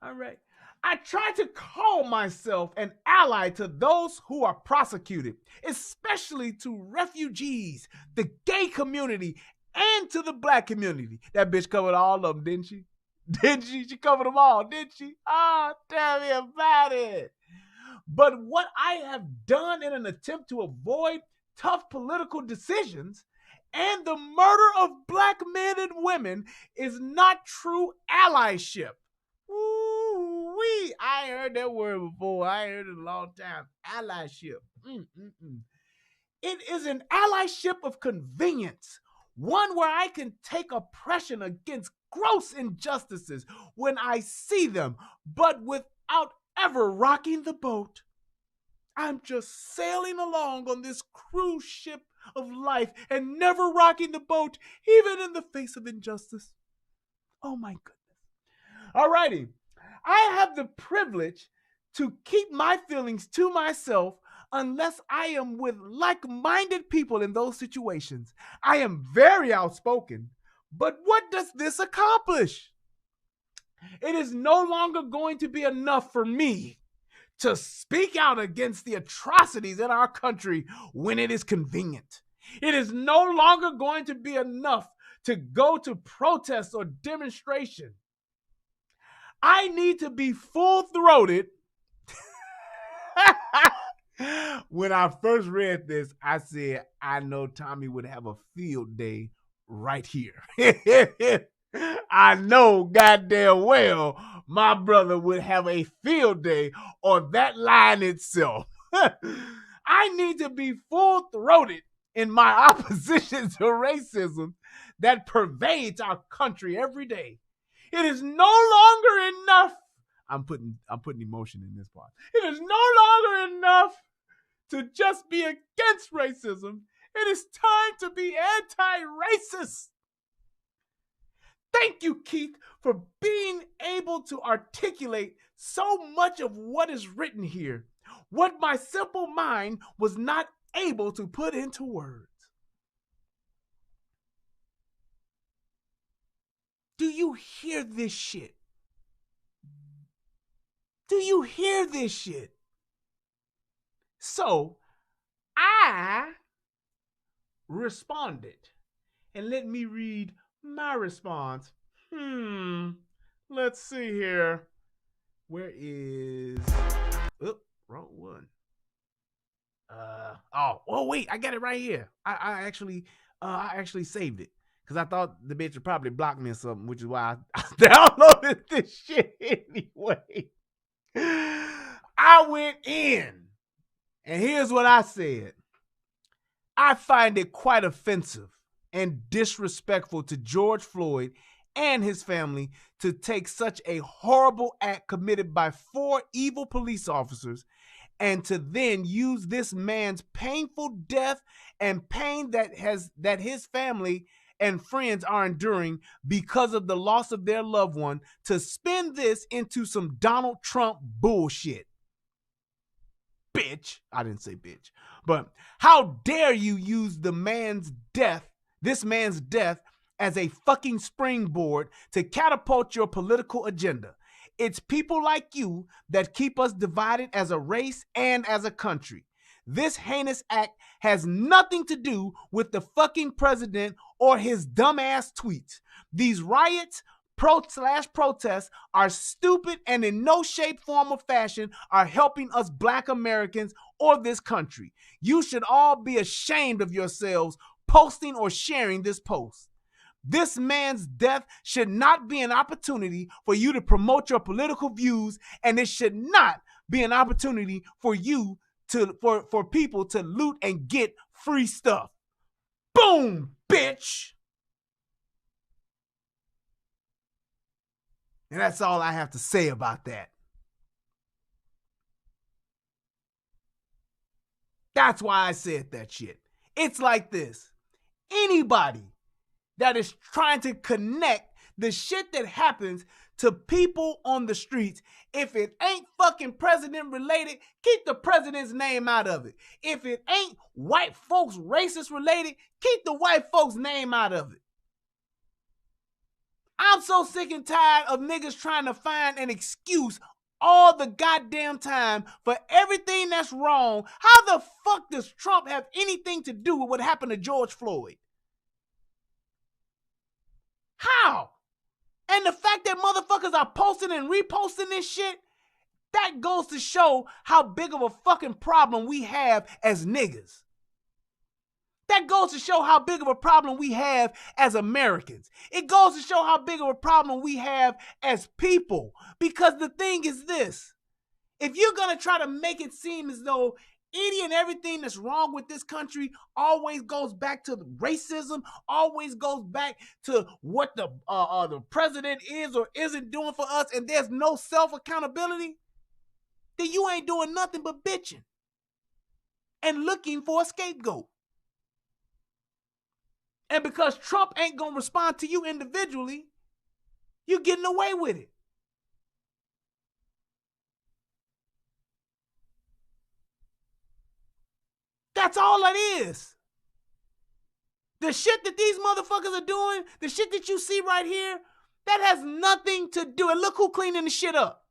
All right. I try to call myself an ally to those who are prosecuted, especially to refugees, the gay community, and to the black community. That bitch covered all of them, didn't she? Didn't she? She covered them all, didn't she? Tell me about it. But what I have done in an attempt to avoid tough political decisions and the murder of black men and women is not true allyship. Ooh-wee. wee. I ain't heard that word before. I ain't heard it in a long time. Allyship. It is an allyship of convenience, one where I can take oppression against gross injustices when I see them, but without ever rocking the boat. I'm just sailing along on this cruise ship of life and never rocking the boat, even in the face of injustice. Oh my goodness. Alrighty. I have the privilege to keep my feelings to myself unless I am with like-minded people in those situations. I am very outspoken, but what does this accomplish? It is no longer going to be enough for me to speak out against the atrocities in our country when it is convenient. It is no longer going to be enough to go to protests or demonstration. I need to be full-throated. When I first read this, I said, I know Tommy would have a field day right here. I know goddamn well my brother would have a field day on that line itself. I need to be full-throated in my opposition to racism that pervades our country every day. It is no longer enough. I'm putting emotion in this part. It is no longer enough to just be against racism. It is time to be anti-racist. Thank you, Keith, for being able to articulate so much of what is written here, what my simple mind was not able to put into words. Do you hear this shit? Do you hear this shit? So I responded, and let me read my response. Let's see here. Where is? Oh, wrong one. Wait, I got it right here. I actually saved it because I thought the bitch would probably block me or something, which is why I downloaded this shit anyway. I went in, and here's what I said. I find it quite offensive and disrespectful to George Floyd and his family to take such a horrible act committed by 4 evil police officers and to then use this man's painful death and pain that his family and friends are enduring because of the loss of their loved one to spin this into some Donald Trump bullshit. Bitch. I didn't say bitch. But how dare you use this man's death, as a fucking springboard to catapult your political agenda. It's people like you that keep us divided as a race and as a country. This heinous act has nothing to do with the fucking president or his dumbass tweets. These riots, protests are stupid and in no shape, form, or fashion are helping us Black Americans or this country. You should all be ashamed of yourselves posting or sharing this post. This man's death should not be an opportunity for you to promote your political views, and it should not be an opportunity for you for people to loot and get free stuff. Boom, bitch. And that's all I have to say about that. That's why I said that shit. It's like this. Anybody that is trying to connect the shit that happens to people on the streets, if it ain't fucking president related, keep the president's name out of it. If it ain't white folks racist related, keep the white folks' name out of it. I'm so sick and tired of niggas trying to find an excuse all the goddamn time for everything that's wrong. How the fuck does Trump have anything to do with what happened to George Floyd? How? And the fact that motherfuckers are posting and reposting this shit, that goes to show how big of a fucking problem we have as niggas. That goes to show how big of a problem we have as Americans. It goes to show how big of a problem we have as people. Because the thing is this, if you're going to try to make it seem as though any and everything that's wrong with this country always goes back to the racism, always goes back to what the president is or isn't doing for us, and there's no self-accountability, then you ain't doing nothing but bitching and looking for a scapegoat. And because Trump ain't going to respond to you individually, you're getting away with it. That's all it is. The shit that these motherfuckers are doing, the shit that you see right here, that has nothing to do, and look who cleaning the shit up.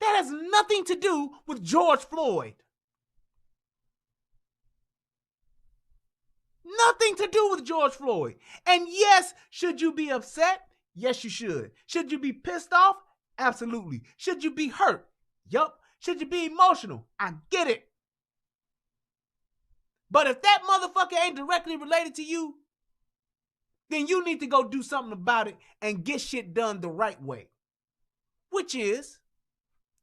That has nothing to do with George Floyd. Nothing to do with George Floyd. And yes, should you be upset? Yes, you should. Should you be pissed off? Absolutely. Should you be hurt? Yup. Should you be emotional? I get it. But if that motherfucker ain't directly related to you, then you need to go do something about it and get shit done the right way. Which is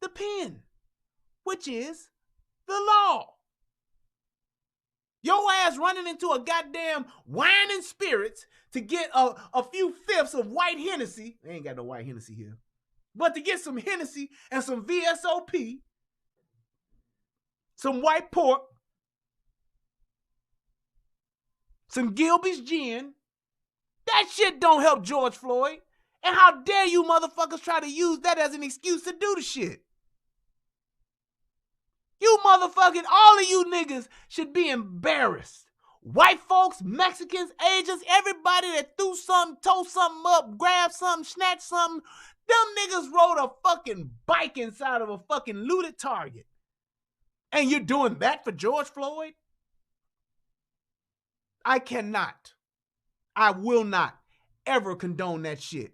the pen. Which is the law. Your ass running into a goddamn wine and spirits to get a few fifths of white Hennessy. They ain't got no white Hennessy here. But to get some Hennessy and some VSOP, some white pork, some Gilby's gin, that shit don't help George Floyd. And how dare you motherfuckers try to use that as an excuse to do the shit. You motherfucking, all of you niggas should be embarrassed. White folks, Mexicans, Asians, everybody that threw something, tore something up, grabbed something, snatched something, them niggas rode a fucking bike inside of a fucking looted Target. And you're doing that for George Floyd? I cannot, I will not ever condone that shit.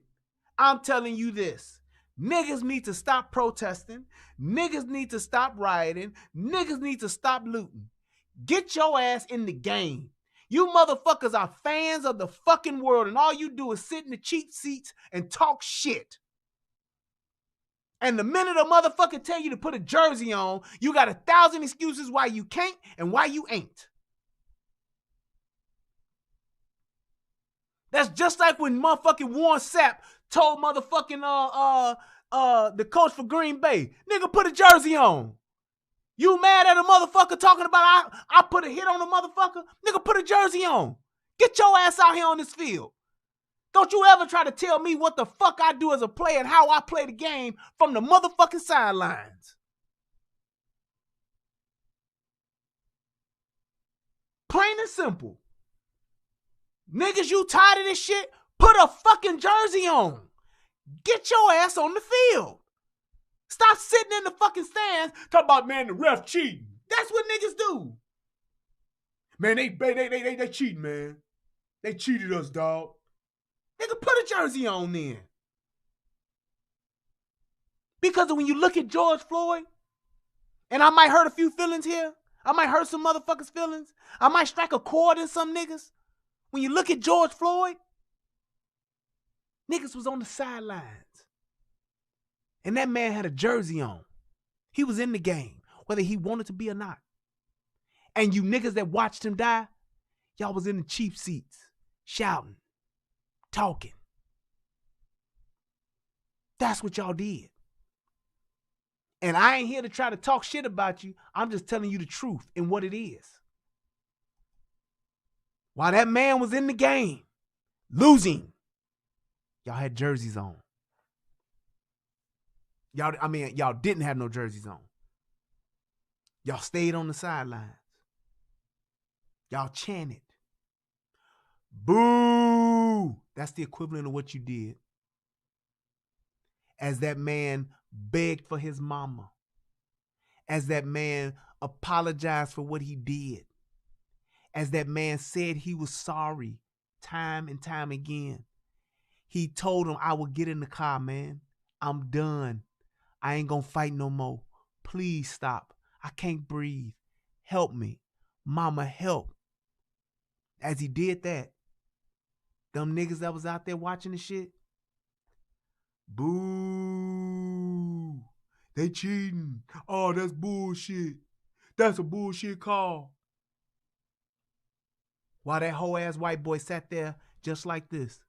I'm telling you this. Niggas need to stop protesting. Niggas need to stop rioting. Niggas need to stop looting. Get your ass in the game. You motherfuckers are fans of the fucking world, and all you do is sit in the cheap seats and talk shit. And the minute a motherfucker tell you to put a jersey on, you got 1,000 excuses why you can't and why you ain't. That's just like when motherfucking Warren Sapp told motherfucking the coach for Green Bay, nigga, put a jersey on. You mad at a motherfucker talking about I put a hit on a motherfucker? Nigga, put a jersey on. Get your ass out here on this field. Don't you ever try to tell me what the fuck I do as a player and how I play the game from the motherfucking sidelines. Plain and simple. Niggas, you tired of this shit? Put a fucking jersey on. Get your ass on the field. Stop sitting in the fucking stands talking about, man, the ref cheating. That's what niggas do. Man, they cheating, man. They cheated us, dog. Nigga, put a jersey on then. Because when you look at George Floyd, and I might hurt a few feelings here. I might hurt some motherfuckers' feelings. I might strike a chord in some niggas. When you look at George Floyd, niggas was on the sidelines. And that man had a jersey on. He was in the game, whether he wanted to be or not. And you niggas that watched him die, y'all was in the cheap seats, shouting, talking. That's what y'all did. And I ain't here to try to talk shit about you. I'm just telling you the truth and what it is. While that man was in the game, losing, y'all had jerseys on. Y'all didn't have no jerseys on. Y'all stayed on the sidelines. Y'all chanted. Boo! That's the equivalent of what you did. As that man begged for his mama. As that man apologized for what he did. As that man said he was sorry time and time again. He told him, I will get in the car, man. I'm done. I ain't gonna fight no more. Please stop. I can't breathe. Help me. Mama help. As he did that, them niggas that was out there watching the shit, boo. They cheating. Oh, that's bullshit. That's a bullshit call. While that whole ass white boy sat there just like this.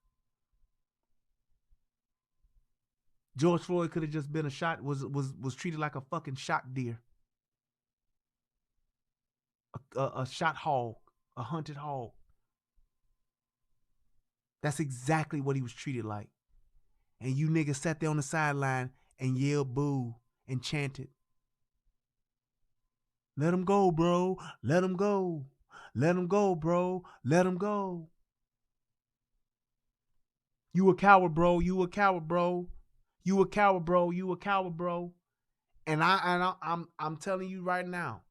George Floyd could have just been a shot, was treated like a fucking shot deer. A shot hog, a hunted hog. That's exactly what he was treated like. And you niggas sat there on the sideline and yelled boo and chanted. Let him go, bro. Let him go. Let him go, bro. Let him go. You a coward, bro. You a coward, bro. You a coward, bro. You a coward, bro. And I'm telling you right now.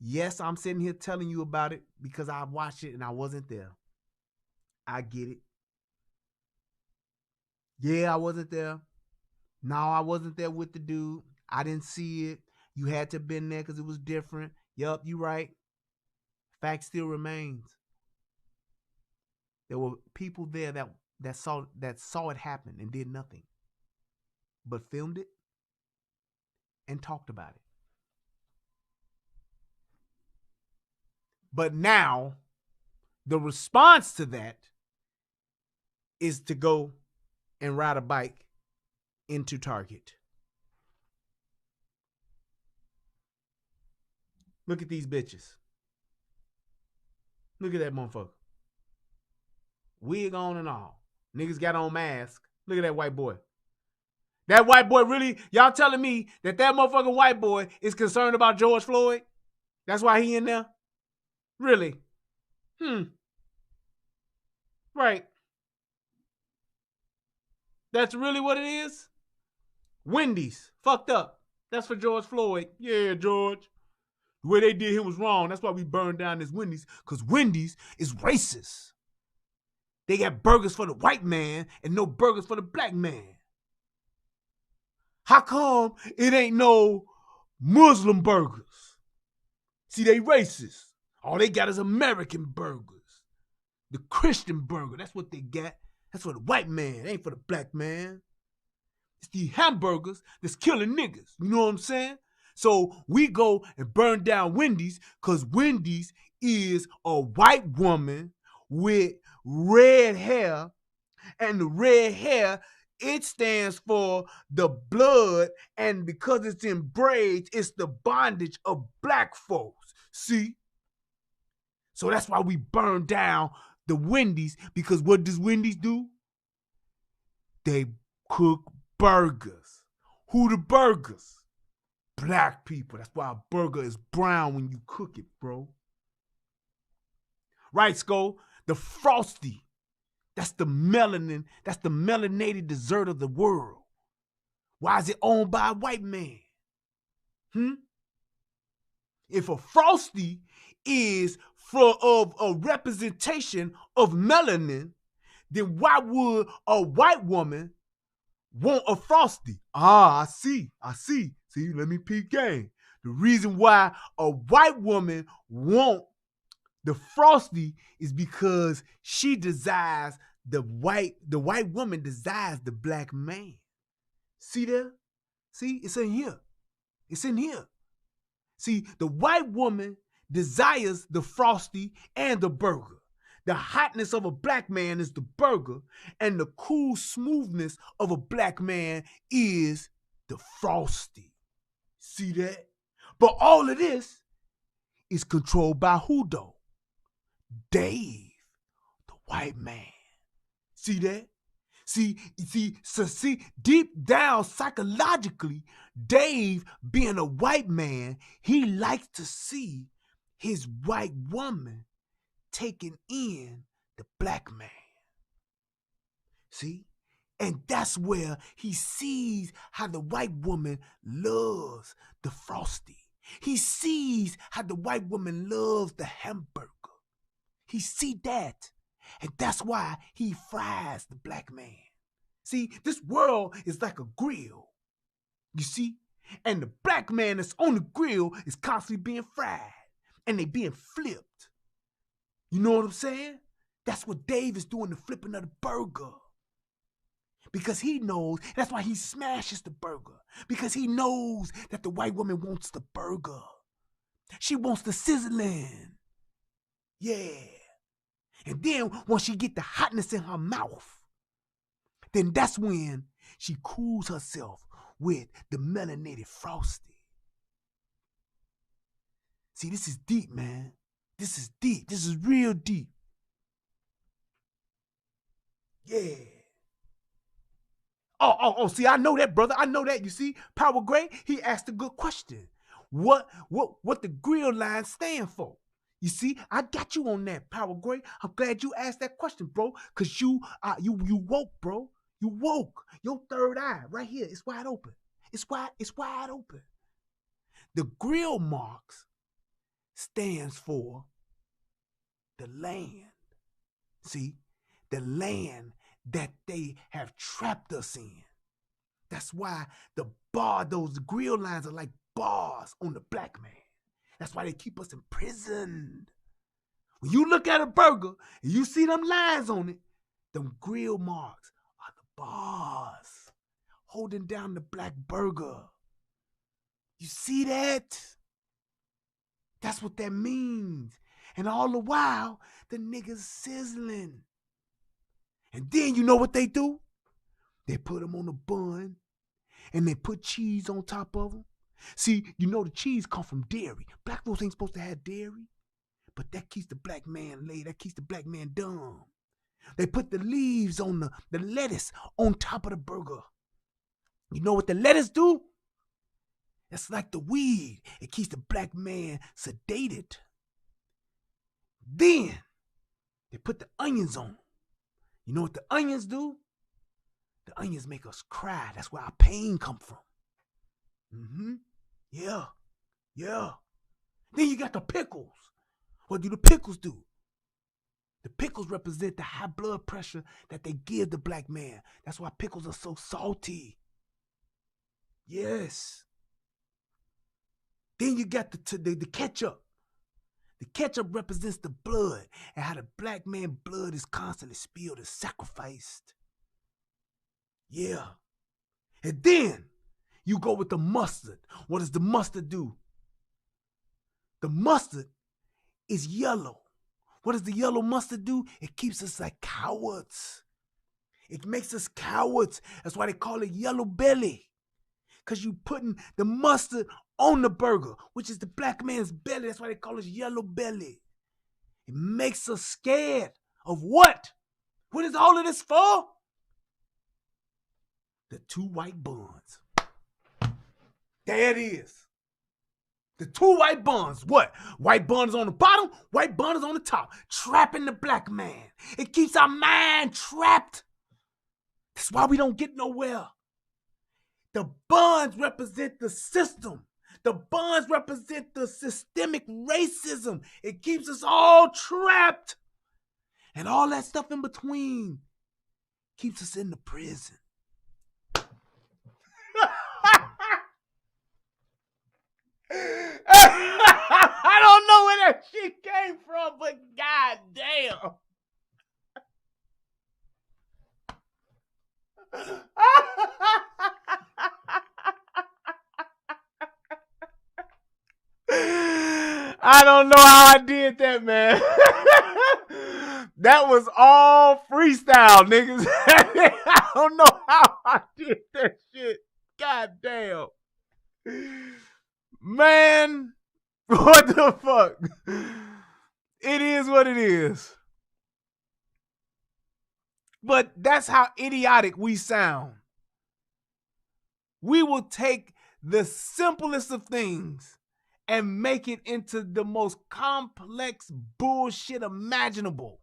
Yes, I'm sitting here telling you about it because I watched it and I wasn't there. I get it. Yeah, I wasn't there. No, I wasn't there with the dude. I didn't see it. You had to have been there because it was different. Yup, you right. Fact still remains. There were people there that saw it happen and did nothing, but filmed it and talked about it. But now, the response to that is to go and ride a bike into Target. Look at these bitches. Look at that motherfucker. Wig on and all. Niggas got on masks. Look at that white boy. That white boy really, y'all telling me that motherfucking white boy is concerned about George Floyd? That's why he in there? Really? Right. That's really what it is? Wendy's. Fucked up. That's for George Floyd. Yeah, George. The way they did him was wrong. That's why we burned down this Wendy's. Because Wendy's is racist. They got burgers for the white man and no burgers for the black man. How come it ain't no Muslim burgers? See, they racist. All they got is American burgers. The Christian burger, that's what they got. That's for the white man. It ain't for the black man. It's the hamburgers that's killing niggas. You know what I'm saying? So we go and burn down Wendy's because Wendy's is a white woman with red hair. And the red hair, it stands for the blood. And because it's in braids, it's the bondage of black folks. See? So that's why we burn down the Wendy's, because what does Wendy's do? They cook burgers. Who the burgers? Black people. That's why a burger is brown when you cook it, bro. Right, Skull? The Frosty. That's the melanin. That's the melanated dessert of the world. Why is it owned by a white man? If a Frosty is of a representation of melanin, then why would a white woman want a Frosty? I see. See, let me peep game. The reason why a white woman want the Frosty is because she desires the white woman desires the black man. See there? See, it's in here. It's in here. See, the white woman desires the Frosty and the burger. The hotness of a black man is the burger, and the cool smoothness of a black man is the Frosty. See that? But all of this is controlled by who though? Dave, the white man. See that? See, deep down psychologically, Dave, being a white man, he likes to see his white woman taking in the black man. See? And that's where he sees how the white woman loves the Frosty. He sees how the white woman loves the hamburger. He see that. And that's why he fries the black man. See, this world is like a grill. You see? And the black man that's on the grill is constantly being fried. and they being flipped. You know what I'm saying? That's what Dave is doing, the flipping of the burger. Because he knows, that's why he smashes the burger. Because he knows that the white woman wants the burger. She wants the sizzling. Yeah. And then once she get the hotness in her mouth, then that's when she cools herself with the melanated frosty. See, this is deep, man. This is deep. This is real deep. Yeah. Oh, see, I know that, brother. I know that. You see, Power Gray, he asked a good question. What the grill lines stand for? You see, I got you on that, Power Gray. I'm glad you asked that question, bro, because you woke, bro. You woke. Your third eye right here, it's wide open. It's wide open. The grill marks stands for the land. See, the land that they have trapped us in. That's why those grill lines are like bars on the black man. That's why they keep us imprisoned. When you look at a burger and you see them lines on it, them grill marks are the bars holding down the black burger. You see that? That's what that means. And all the while, the niggas sizzling. And then you know what they do? They put them on a bun and they put cheese on top of them. See, you know the cheese come from dairy. Black folks ain't supposed to have dairy, but that keeps the black man laid. That keeps the black man dumb. They put the leaves on the lettuce on top of the burger. You know what the lettuce do? That's like the weed. It keeps the black man sedated. Then they put the onions on. You know what the onions do? The onions make us cry. That's where our pain come from. Yeah. Then you got the pickles. What do the pickles do? The pickles represent the high blood pressure that they give the black man. That's why pickles are so salty. Yes. Then you got the ketchup. The ketchup represents the blood and how the black man blood is constantly spilled and sacrificed. Yeah. And then you go with the mustard. What does the mustard do? The mustard is yellow. What does the yellow mustard do? It keeps us like cowards. It makes us cowards. That's why they call it yellow belly. Because you putting the mustard on the burger, which is the black man's belly. That's why they call it yellow belly. It makes us scared of what? What is all of this for? The two white buns. There it is. The two white buns. What? White bun is on the bottom, white bun is on the top. Trapping the black man. It keeps our mind trapped. That's why we don't get nowhere. The buns represent the system. The buns represent the systemic racism. It keeps us all trapped. And all that stuff in between keeps us in the prison. I don't know where that shit came from, but goddamn. I don't know how I did that, man. That was all freestyle, niggas. I don't know how I did that shit. God damn. Man, what the fuck? It is what it is. But that's how idiotic we sound. We will take the simplest of things and make it into the most complex bullshit imaginable.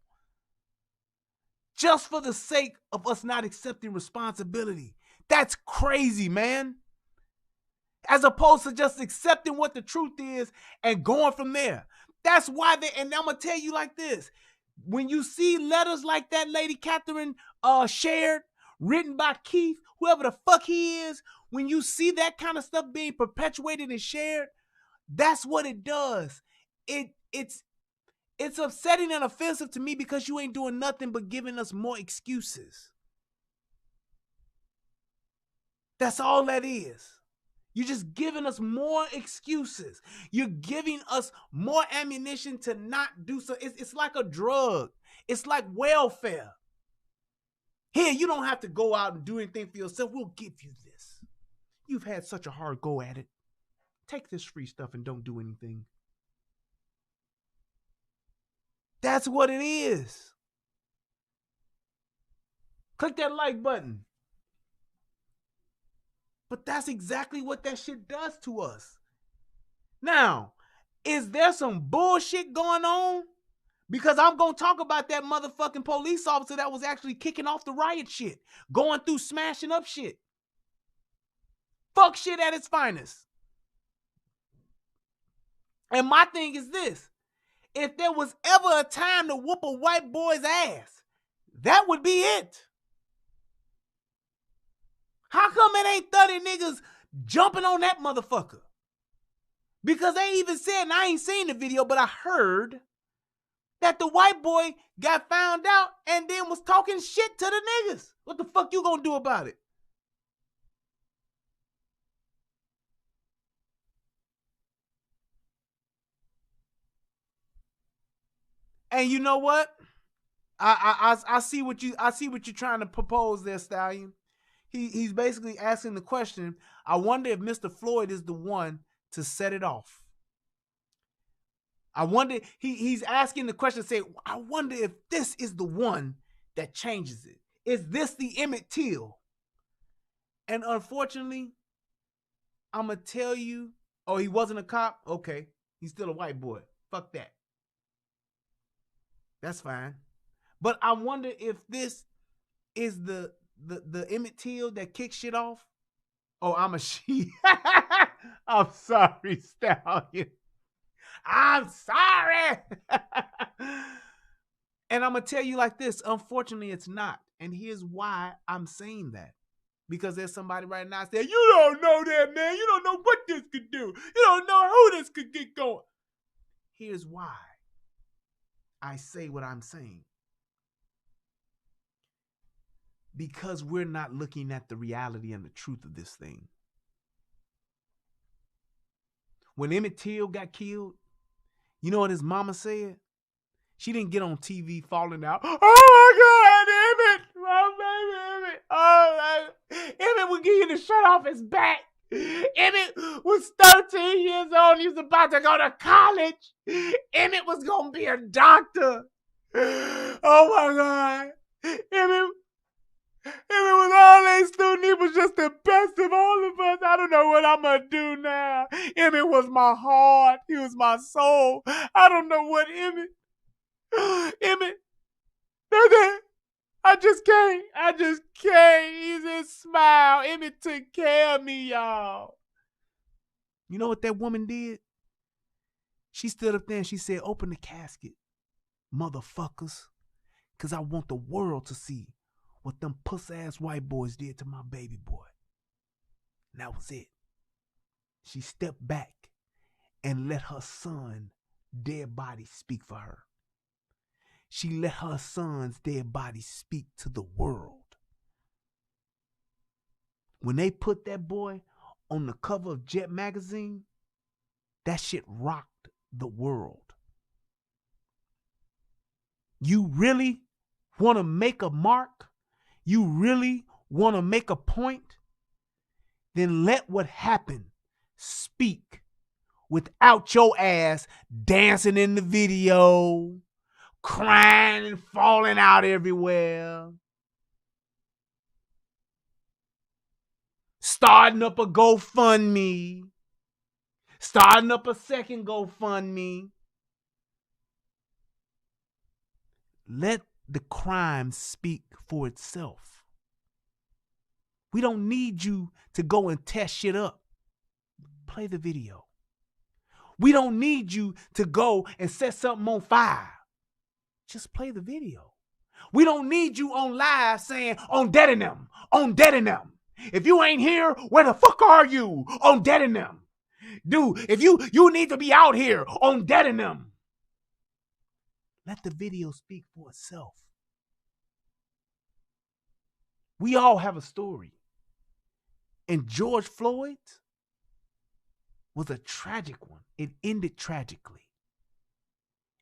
Just for the sake of us not accepting responsibility. That's crazy, man. As opposed to just accepting what the truth is and going from there. That's why and I'm going to tell you like this. When you see letters like that Lady Catherine shared, written by Keith, whoever the fuck he is, when you see that kind of stuff being perpetuated and shared, that's what it does. it's upsetting and offensive to me because you ain't doing nothing but giving us more excuses. That's all that is. You're just giving us more excuses. You're giving us more ammunition to not do so. It's like a drug. It's like welfare. Here, you don't have to go out and do anything for yourself. We'll give you this. You've had such a hard go at it. Take this free stuff and don't do anything. That's what it is. Click that like button. But that's exactly what that shit does to us. Now, is there some bullshit going on? Because I'm going to talk about that motherfucking police officer that was actually kicking off the riot shit. Going through smashing up shit. Fuck shit at its finest. And my thing is this. If there was ever a time to whoop a white boy's ass, that would be it. How come it ain't 30 niggas jumping on that motherfucker? Because they even said, and I ain't seen the video, but I heard that the white boy got found out and then was talking shit to the niggas. What the fuck you gonna do about it? And you know what? I see what you're trying to propose there, Stallion. He's basically asking the question, I wonder if Mr. Floyd is the one to set it off. I wonder, he's asking the question, say, I wonder if this is the one that changes it. Is this the Emmett Till? And unfortunately, I'm going to tell you, oh, he wasn't a cop? Okay, he's still a white boy. Fuck that. That's fine. But I wonder if this is the Emmett Till that kicks shit off. Oh, I'm a she. I'm sorry, Stallion. I'm sorry. And I'm going to tell you like this. Unfortunately, it's not. And here's why I'm saying that. Because there's somebody right now saying, you don't know that, man. You don't know what this could do. You don't know who this could get going. Here's why I say what I'm saying. Because we're not looking at the reality and the truth of this thing. When Emmett Till got killed, you know what his mama said? She didn't get on TV falling out. Oh my God, Emmett! Oh, baby, Emmett! Oh, Emmett would give you the shirt off his back. Emmett was 13 years old. He was about to go to college. Emmett was going to be a doctor. Oh my God. Emmett was always student. He was just the best of all of us. I don't know what I'm going to do now. Emmett was my heart. He was my soul. I don't know what Emmett. I just can't. He's his smile. Emmett took care of me, y'all. You know what that woman did? She stood up there and she said, open the casket, motherfuckers. Because I want the world to see what them puss-ass white boys did to my baby boy. And that was it. She stepped back and let her son dead body speak for her. She let her son's dead body speak to the world. When they put that boy on the cover of Jet magazine, that shit rocked the world. You really want to make a mark? You really want to make a point? Then let what happened speak without your ass dancing in the video, crying and falling out everywhere, starting up a GoFundMe, starting up a second GoFundMe. Let the crime speak for itself. We don't need you to go and test shit up. Play the video. We don't need you to go and set something on fire. Just play the video. We don't need you on live saying, on dead in them, on dead in them. If you ain't here, where the fuck are you? On dead in them. Dude, if you need to be out here on dead in them. Let the video speak for itself. We all have a story. And George Floyd was a tragic one. It ended tragically.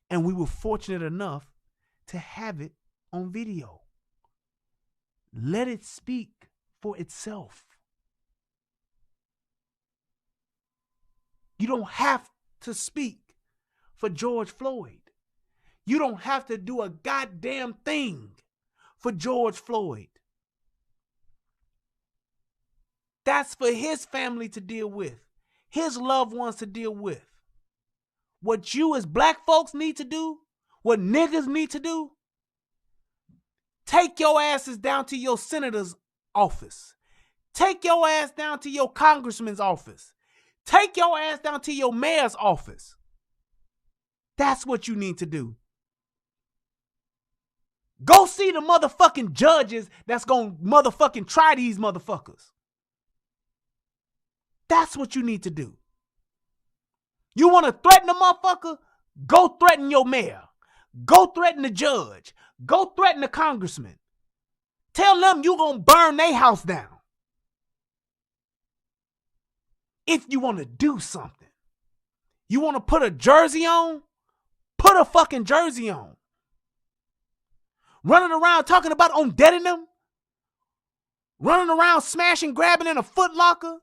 And we were fortunate enough to have it on video. Let it speak for itself. You don't have to speak for George Floyd. You don't have to do a goddamn thing for George Floyd. That's for his family to deal with, his loved ones to deal with. What you as black folks need to do, what niggas need to do, take your asses down to your senator's office. Take your ass down to your congressman's office. Take your ass down to your mayor's office. That's what you need to do. Go see the motherfucking judges that's gonna motherfucking try these motherfuckers. That's what you need to do. You want to threaten a motherfucker? Go threaten your mayor. Go threaten the judge. Go threaten the congressman. Tell them you gonna burn their house down. If you want to do something. You want to put a jersey on? Put a fucking jersey on. Running around talking about on deading them? Running around smashing, grabbing in a Foot Locker?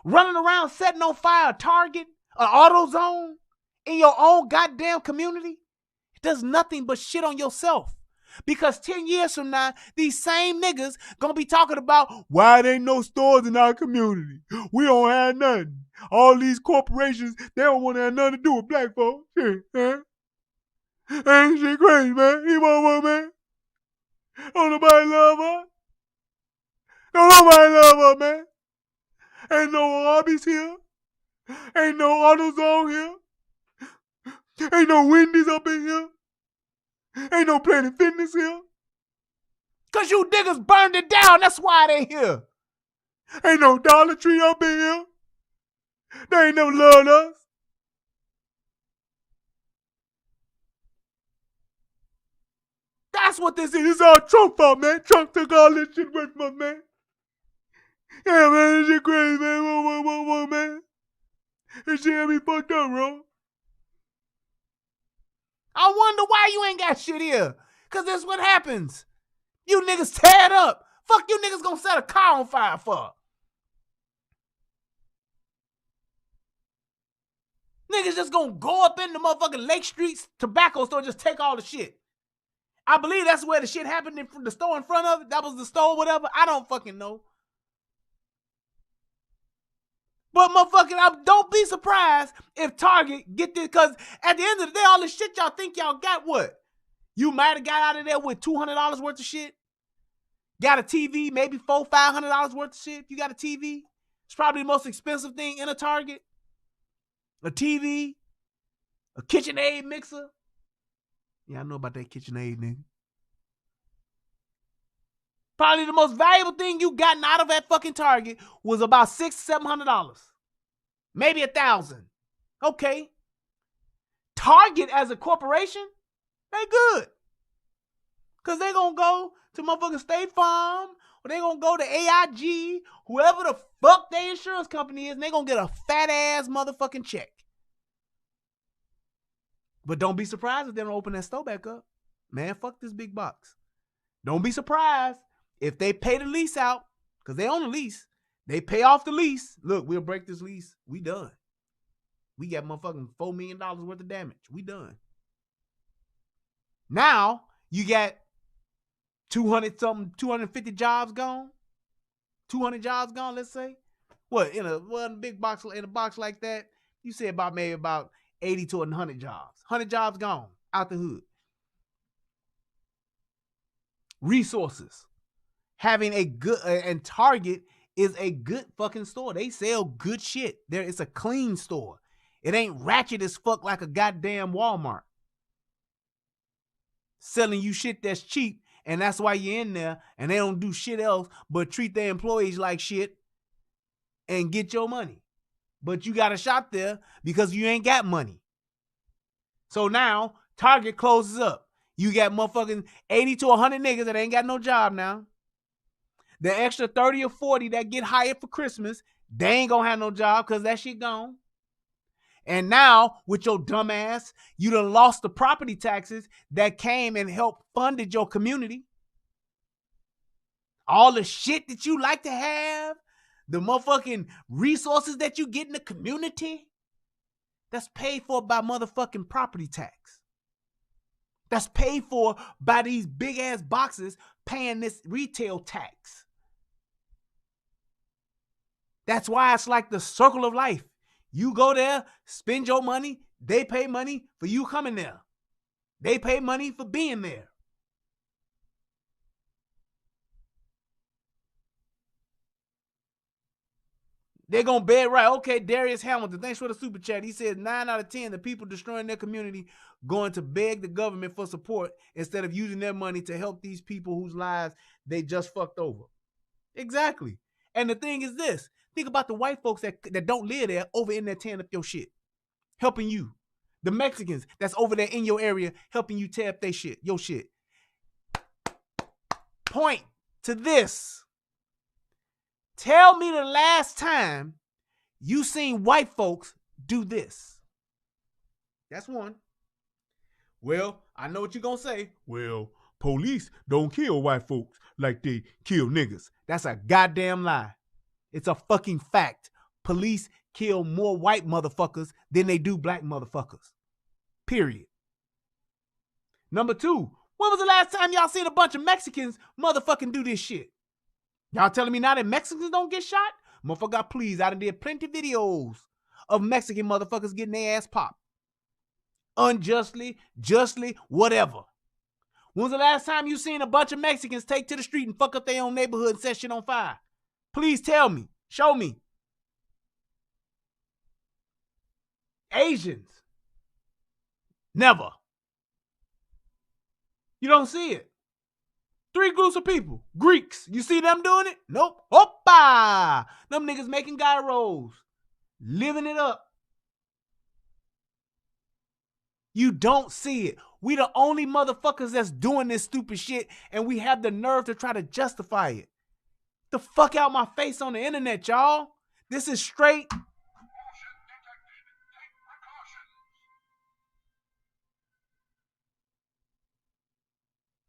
Running around setting on fire a Target, an AutoZone in your own goddamn community? It does nothing but shit on yourself. Because 10 years from now, these same niggas gonna be talking about why there ain't no stores in our community. We don't have nothing. All these corporations, they don't want to have nothing to do with black folks. Shit, man. Ain't shit crazy, man. You want man? Don't nobody love her. Don't nobody love her, man. Ain't no Arby's here. Ain't no AutoZone here. Ain't no Wendy's up in here. Ain't no Planet Fitness here. Cause you niggas burned it down. That's why they here. Ain't no Dollar Tree up in here. They ain't never loved us. That's what this is. It's all Trump fault, man. Trump took all this shit away from us, man. Yeah, man, this shit crazy, man. Whoa, man. This shit had me fucked up, bro. I wonder why you ain't got shit here. Cause that's what happens. You niggas tear it up. Fuck you niggas gonna set a car on fire for. Niggas just gonna go up in the motherfucking Lake Street tobacco store and just take all the shit. I believe that's where the shit happened in the store in front of it. That was the store, whatever. I don't fucking know. But motherfucking, don't be surprised if Target get this, because at the end of the day, all this shit y'all think y'all got what? You might have got out of there with $200 worth of shit. Got a TV, maybe $400, $500 worth of shit. If you got a TV, it's probably the most expensive thing in a Target. A TV, a KitchenAid mixer. Yeah, I know about that KitchenAid, nigga. Probably the most valuable thing you gotten out of that fucking Target was about $600-$700. Maybe $1,000. Okay. Target as a corporation, they good. Cause they gonna go to motherfucking State Farm, or they gonna go to AIG, whoever the fuck their insurance company is, and they gonna get a fat ass motherfucking check. But don't be surprised if they don't open that store back up. Man, fuck this big box. Don't be surprised if they pay the lease out, because they own the lease. They pay off the lease. Look, we'll break this lease. We done. We got motherfucking $4 million worth of damage. We done. Now, you got 250 jobs gone. 200 jobs gone, let's say. What, in a big box, in a box like that, you say maybe about 80 to 100 jobs. 100 jobs gone out the hood. Resources. Having a good, and Target is a good fucking store. They sell good shit. It's a clean store. It ain't ratchet as fuck like a goddamn Walmart. Selling you shit that's cheap, and that's why you're in there, and they don't do shit else but treat their employees like shit and get your money. but you got a shop there because you ain't got money. So now Target closes up. You got motherfucking 80 to 100 niggas that ain't got no job now. The extra 30 or 40 that get hired for Christmas, they ain't gonna have no job because that shit gone. And now, with your dumb ass, you done lost the property taxes that came and helped funded your community. All the shit that you like to have, the motherfucking resources that you get in the community, that's paid for by motherfucking property tax. That's paid for by these big ass boxes paying this retail tax. That's why it's like the circle of life. You go there, spend your money, they pay money for you coming there. They pay money for being there. They're going to bed right. Okay, Darius Hamilton, thanks for the super chat. He says 9 out of 10, the people destroying their community going to beg the government for support instead of using their money to help these people whose lives they just fucked over. Exactly. And the thing is this. Think about the white folks that don't live there over in there tearing up your shit, helping you. The Mexicans that's over there in your area helping you tear up their shit, your shit. Point to this. Tell me the last time you seen white folks do this. That's one. Well, I know what you're going to say. Well, police don't kill white folks like they kill niggas. That's a goddamn lie. It's a fucking fact. Police kill more white motherfuckers than they do black motherfuckers. Period. Number 2, when was the last time y'all seen a bunch of Mexicans motherfucking do this shit? Y'all telling me now that Mexicans don't get shot? Motherfucker, please, I done did plenty of videos of Mexican motherfuckers getting their ass popped. Unjustly, justly, whatever. When was the last time you seen a bunch of Mexicans take to the street and fuck up their own neighborhood and set shit on fire? Please tell me. Show me. Asians. Never. You don't see it. 3 groups of people. Greeks. You see them doing it? Nope. Hoppa! Them niggas making gyros. Living it up. You don't see it. We the only motherfuckers that's doing this stupid shit, and we have the nerve to try to justify it. The fuck out my face on the internet, y'all. This is straight.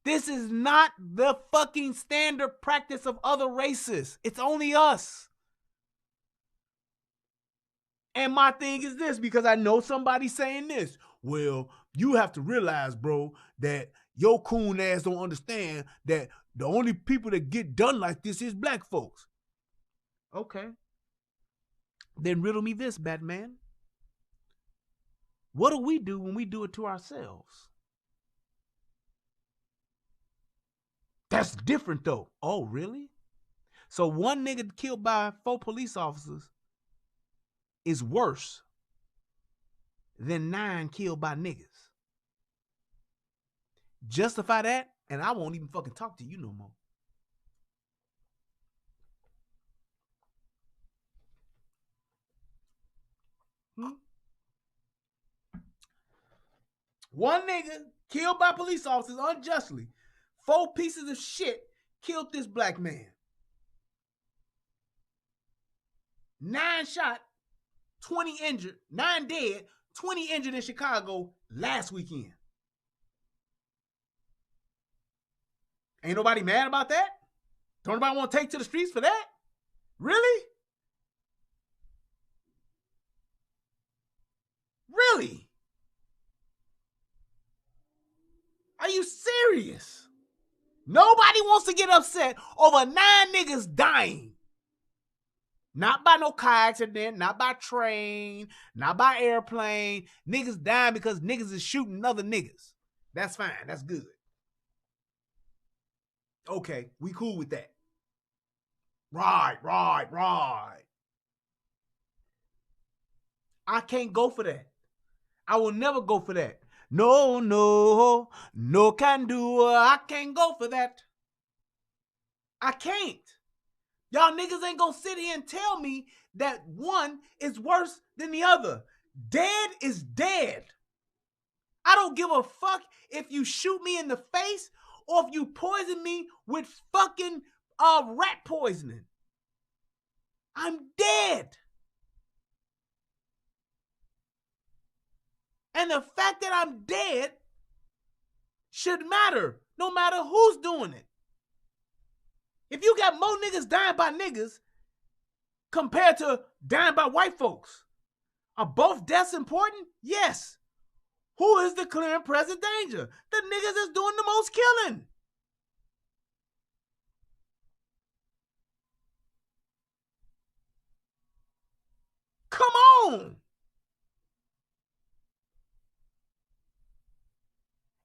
This is not the fucking standard practice of other races. It's only us. And my thing is this, because I know somebody saying this. Well, you have to realize, bro, that your coon ass don't understand that the only people that get done like this is black folks. Okay. Then riddle me this, Batman. What do we do when we do it to ourselves? That's different though. Oh, really? So one nigga killed by 4 police officers is worse than 9 killed by niggas. Justify that, and I won't even fucking talk to you no more. One nigga killed by police officers unjustly. 4 pieces of shit killed this black man. 9 shot, 20 injured, 9 dead, 20 injured in Chicago last weekend. Ain't nobody mad about that? Don't nobody want to take to the streets for that? Really? Really? Are you serious? Nobody wants to get upset over 9 niggas dying. Not by no car accident, not by train, not by airplane. Niggas dying because niggas is shooting other niggas. That's fine. That's good. Okay, we cool with that. Right. I can't go for that. I will never go for that. No can do. I can't go for that. I can't. Y'all niggas ain't gonna sit here and tell me that one is worse than the other. Dead is dead. I don't give a fuck if you shoot me in the face or if you poison me with fucking rat poisoning. I'm dead. And the fact that I'm dead should matter, no matter who's doing it. If you got more niggas dying by niggas compared to dying by white folks, are both deaths important? Yes. Who is the clear and present danger? The niggas that's doing the most killing. Come on.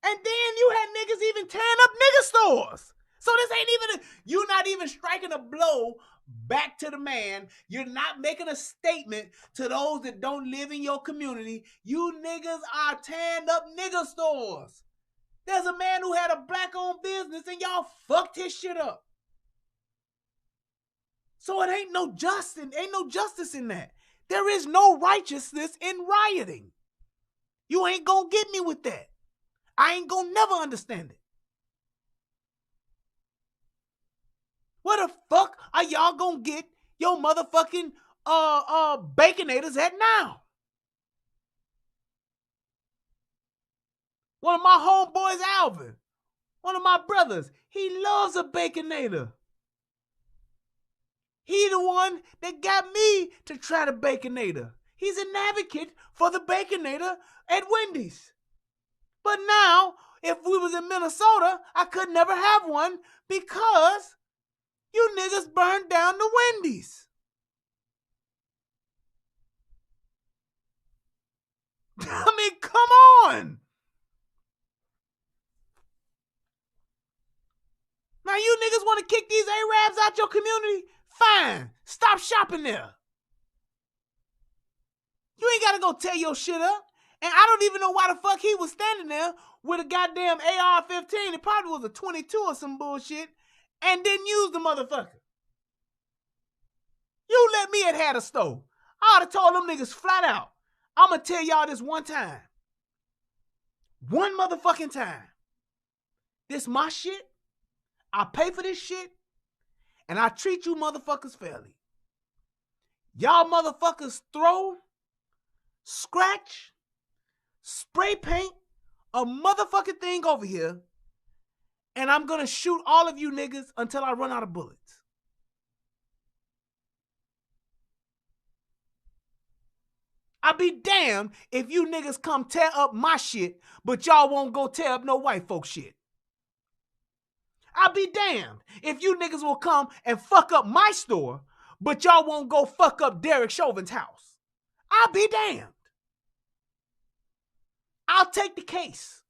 And then you had niggas even tearing up nigga stores. So this ain't even, you're not even striking a blow back to the man. You're not making a statement to those that don't live in your community. You niggas are tearing up nigga stores. There's a man who had a black-owned business and y'all fucked his shit up. So it ain't no justice in that. There is no righteousness in rioting. You ain't gonna get me with that. I ain't gonna never understand it. Where the fuck are y'all gonna get your motherfucking baconators at now? One of my homeboys, Alvin, one of my brothers, he loves a baconator. He the one that got me to try the baconator. He's an advocate for the baconator at Wendy's. But now, if we was in Minnesota, I could never have one because you niggas burned down the Wendy's. I mean, come on. Now you niggas want to kick these Arabs out your community? Fine. Stop shopping there. You ain't got to go tear your shit up. And I don't even know why the fuck he was standing there with a goddamn AR-15. It probably was a 22 or some bullshit. And didn't use the motherfucker. You let me have had a stove. I ought to told them niggas flat out. I'm going to tell y'all this one time. One motherfucking time. This my shit. I pay for this shit. And I treat you motherfuckers fairly. Y'all motherfuckers throw, scratch, spray paint a motherfucking thing over here, and I'm gonna shoot all of you niggas until I run out of bullets. I'll be damned if you niggas come tear up my shit, but y'all won't go tear up no white folk shit. I'll be damned if you niggas will come and fuck up my store, but y'all won't go fuck up Derek Chauvin's house. I'll be damned. I'll take the case.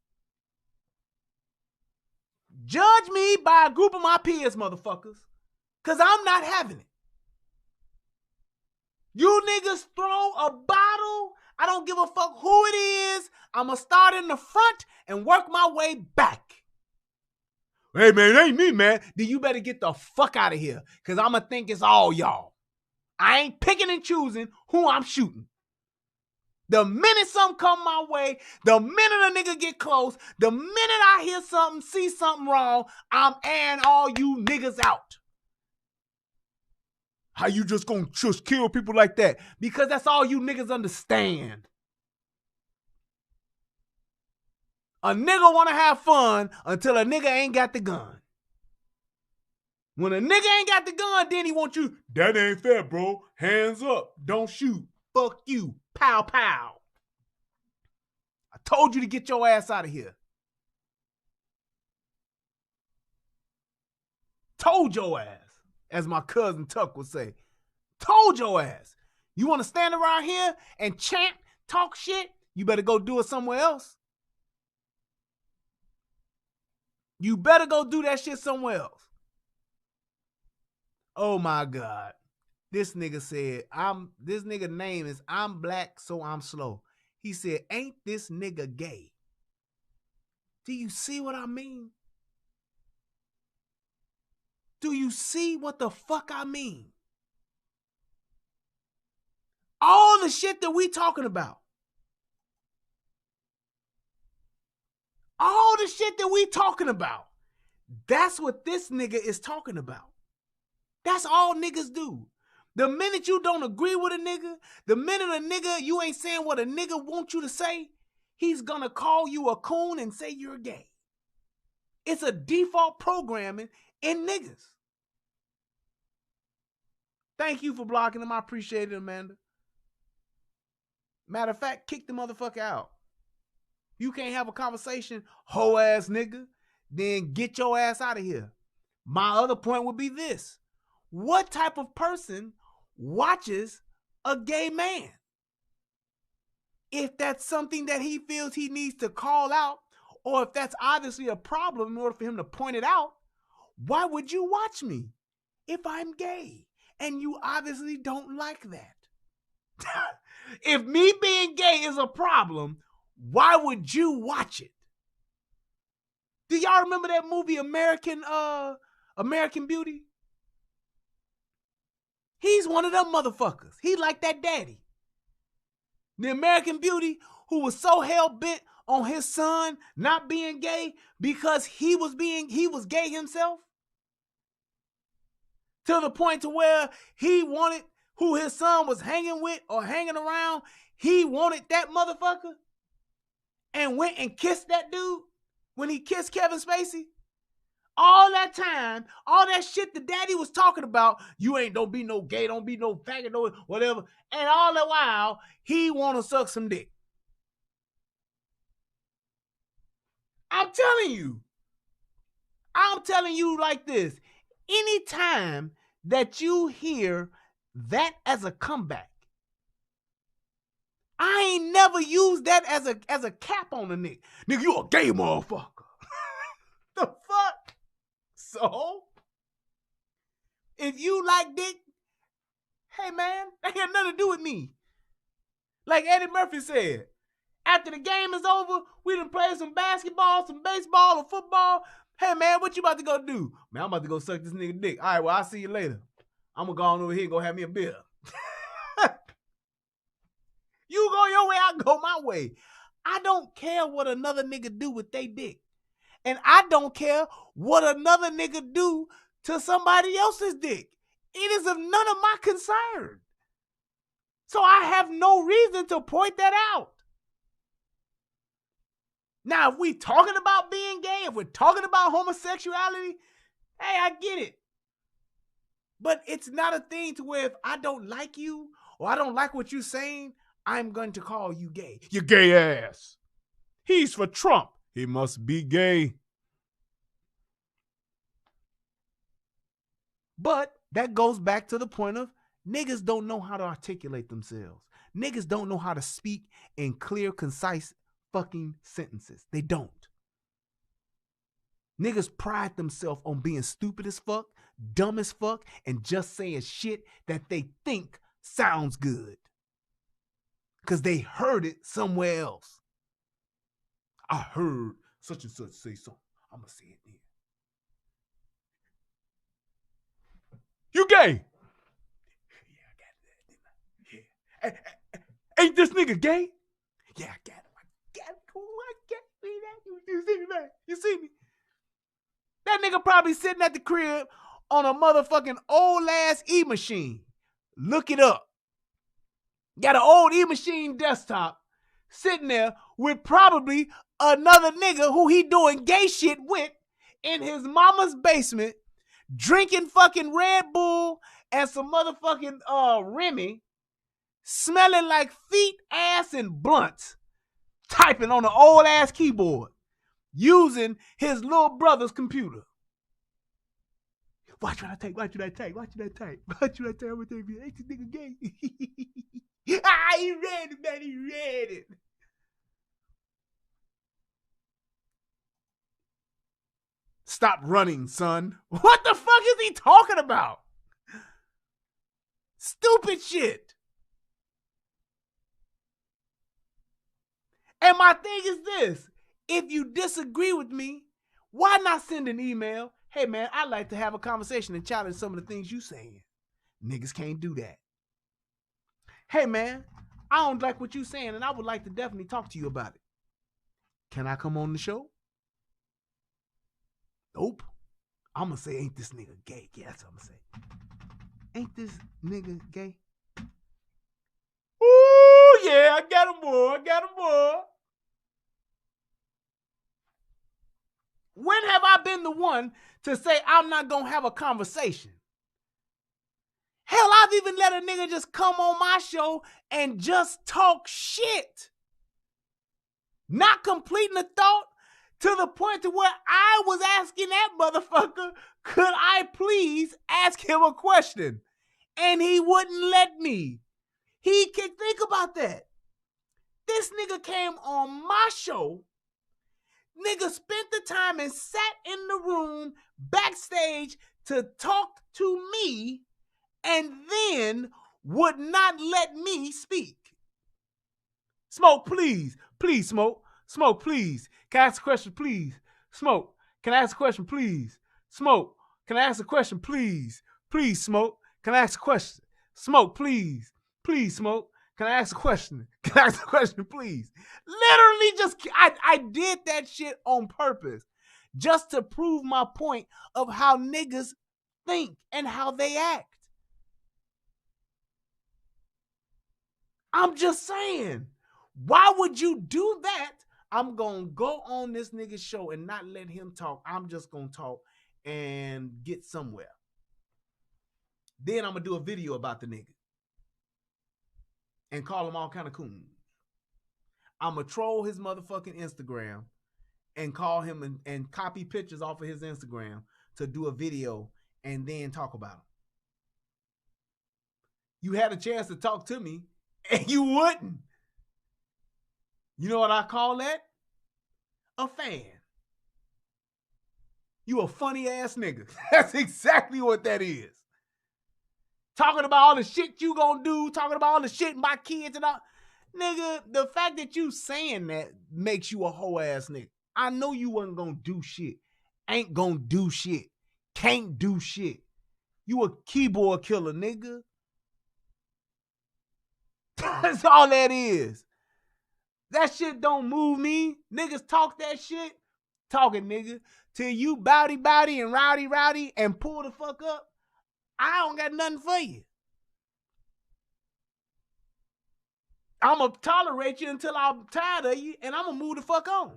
Judge me by a group of my peers, motherfuckers, because I'm not having it. You niggas throw a bottle, I don't give a fuck who it is. I'm going to start in the front and work my way back. Hey, man, it ain't me, man. Then you better get the fuck out of here, because I'm going to think it's all y'all. I ain't picking and choosing who I'm shooting. The minute something come my way, the minute a nigga get close, the minute I hear something, see something wrong, I'm airing all you niggas out. How you just gonna just kill people like that? Because that's all you niggas understand. A nigga wanna have fun until a nigga ain't got the gun. When a nigga ain't got the gun, then he want you, that ain't fair, bro. Hands up. Don't shoot. Fuck you. Pow, pow. I told you to get your ass out of here. Told your ass, as my cousin Tuck would say. Told your ass. You want to stand around here and chant, talk shit? You better go do it somewhere else. You better go do that shit somewhere else. Oh my God. This nigga said, this nigga name is I'm Black, so I'm slow. He said, ain't this nigga gay? Do you see what I mean? Do you see what the fuck I mean? All the shit that we talking about. All the shit that we talking about. That's what this nigga is talking about. That's all niggas do. The minute you don't agree with a nigga, the minute a nigga, you ain't saying what a nigga wants you to say, he's gonna call you a coon and say you're gay. It's a default programming in niggas. Thank you for blocking him. I appreciate it, Amanda. Matter of fact, kick the motherfucker out. You can't have a conversation, hoe ass nigga, then get your ass out of here. My other point would be this. What type of person watches a gay man? If that's something that he feels he needs to call out, or if that's obviously a problem in order for him to point it out, why would you watch me if I'm gay? And you obviously don't like that. If me being gay is a problem, why would you watch it? Do y'all remember that movie American Beauty? He's one of them motherfuckers. He like that daddy. The American Beauty who was so hell-bent on his son not being gay because he was gay himself. To the point to where he wanted who his son was hanging with or hanging around, he wanted that motherfucker and went and kissed that dude when he kissed Kevin Spacey. All that time, all that shit the daddy was talking about, don't be no gay, don't be no faggot, no whatever. And all the while, he want to suck some dick. I'm telling you like this. Anytime that you hear that as a comeback, I ain't never used that as a cap on a nigga. Nigga, you a gay motherfucker. The fuck? So, if you like dick, hey man, that got nothing to do with me. Like Eddie Murphy said, after the game is over, we done play some basketball, some baseball, or football. Hey man, what you about to go do? Man, I'm about to go suck this nigga dick. All right, well, I'll see you later. I'm gonna go on over here and go have me a beer. You go your way, I go my way. I don't care what another nigga do with they dick. And I don't care what another nigga do to somebody else's dick. It is of none of my concern. So I have no reason to point that out. Now, if we talking about being gay, if we're talking about homosexuality, hey, I get it. But it's not a thing to where if I don't like you or I don't like what you're saying, I'm going to call you gay. You gay ass. He's for Trump. He must be gay. But that goes back to the point of niggas don't know how to articulate themselves. Niggas don't know how to speak in clear, concise fucking sentences. They don't. Niggas pride themselves on being stupid as fuck, dumb as fuck, and just saying shit that they think sounds good. Because they heard it somewhere else. I heard such and such say something. I'm going to say it then. You gay? Yeah, I got that, didn't I? Yeah. Ain't this nigga gay? Yeah, I got him. I got him. I got him. You see me, man? You see me? That nigga probably sitting at the crib on a motherfucking old ass E-machine. Look it up. Got an old E-machine desktop sitting there with probably another nigga who he doing gay shit with in his mama's basement, drinking fucking Red Bull and some motherfucking Remy, smelling like feet, ass, and blunts, typing on an old ass keyboard, using his little brother's computer. Watch what I take, watch what I take, watch what I take, watch what I take, I'm gonna take you. Ain't this nigga gay? He read it, man, he read it. Stop running, son. What the fuck is he talking about? Stupid shit. And my thing is this. If you disagree with me, why not send an email? Hey, man, I'd like to have a conversation and challenge some of the things you saying. Niggas can't do that. hey man, I don't like what you saying, and I would like to definitely talk to you about it. Can I come on the show? Nope. I'm gonna say, ain't this nigga gay? Yeah, that's what I'm gonna say. Ain't this nigga gay? Ooh, yeah, I got him, boy. I got him, boy. When have I been the one to say I'm not gonna have a conversation? Hell, I've even let a nigga just come on my show and just talk shit. Not completing the thought to the point to where I was asking that motherfucker, could I please ask him a question? And he wouldn't let me. He can think about that. This nigga came on my show. Nigga spent the time and sat in the room backstage to talk to me and then would not let me speak. Smoke, please. Please, Smoke. Smoke, please. Can I ask a question, please? Smoke, can I ask a question, please? Smoke, can I ask a question, please? Please, Smoke, can I ask a question? Smoke, please. Please, Smoke, can I ask a question? Can I ask a question, please? Literally just, I did that shit on purpose just to prove my point of how niggas think and how they act. I'm just saying, why would you do that? I'm going to go on this nigga's show and not let him talk. I'm just going to talk and get somewhere. Then I'm going to do a video about the nigga and call him all kind of coons. I'm going to troll his motherfucking Instagram and call him and copy pictures off of his Instagram to do a video and then talk about him. You had a chance to talk to me and you wouldn't. You know what I call that? A fan. You a funny ass nigga. That's exactly what that is. Talking about all the shit you gonna do, talking about all the shit my kids and all. Nigga, the fact that you saying that makes you a whole ass nigga. I know you wasn't gonna do shit. Ain't gonna do shit. Can't do shit. You a keyboard killer, nigga. That's all that is. That shit don't move me. Niggas talk that shit. Talking, nigga. Till you bowdy and rowdy and pull the fuck up. I don't got nothing for you. I'm going to tolerate you until I'm tired of you, and I'm going to move the fuck on.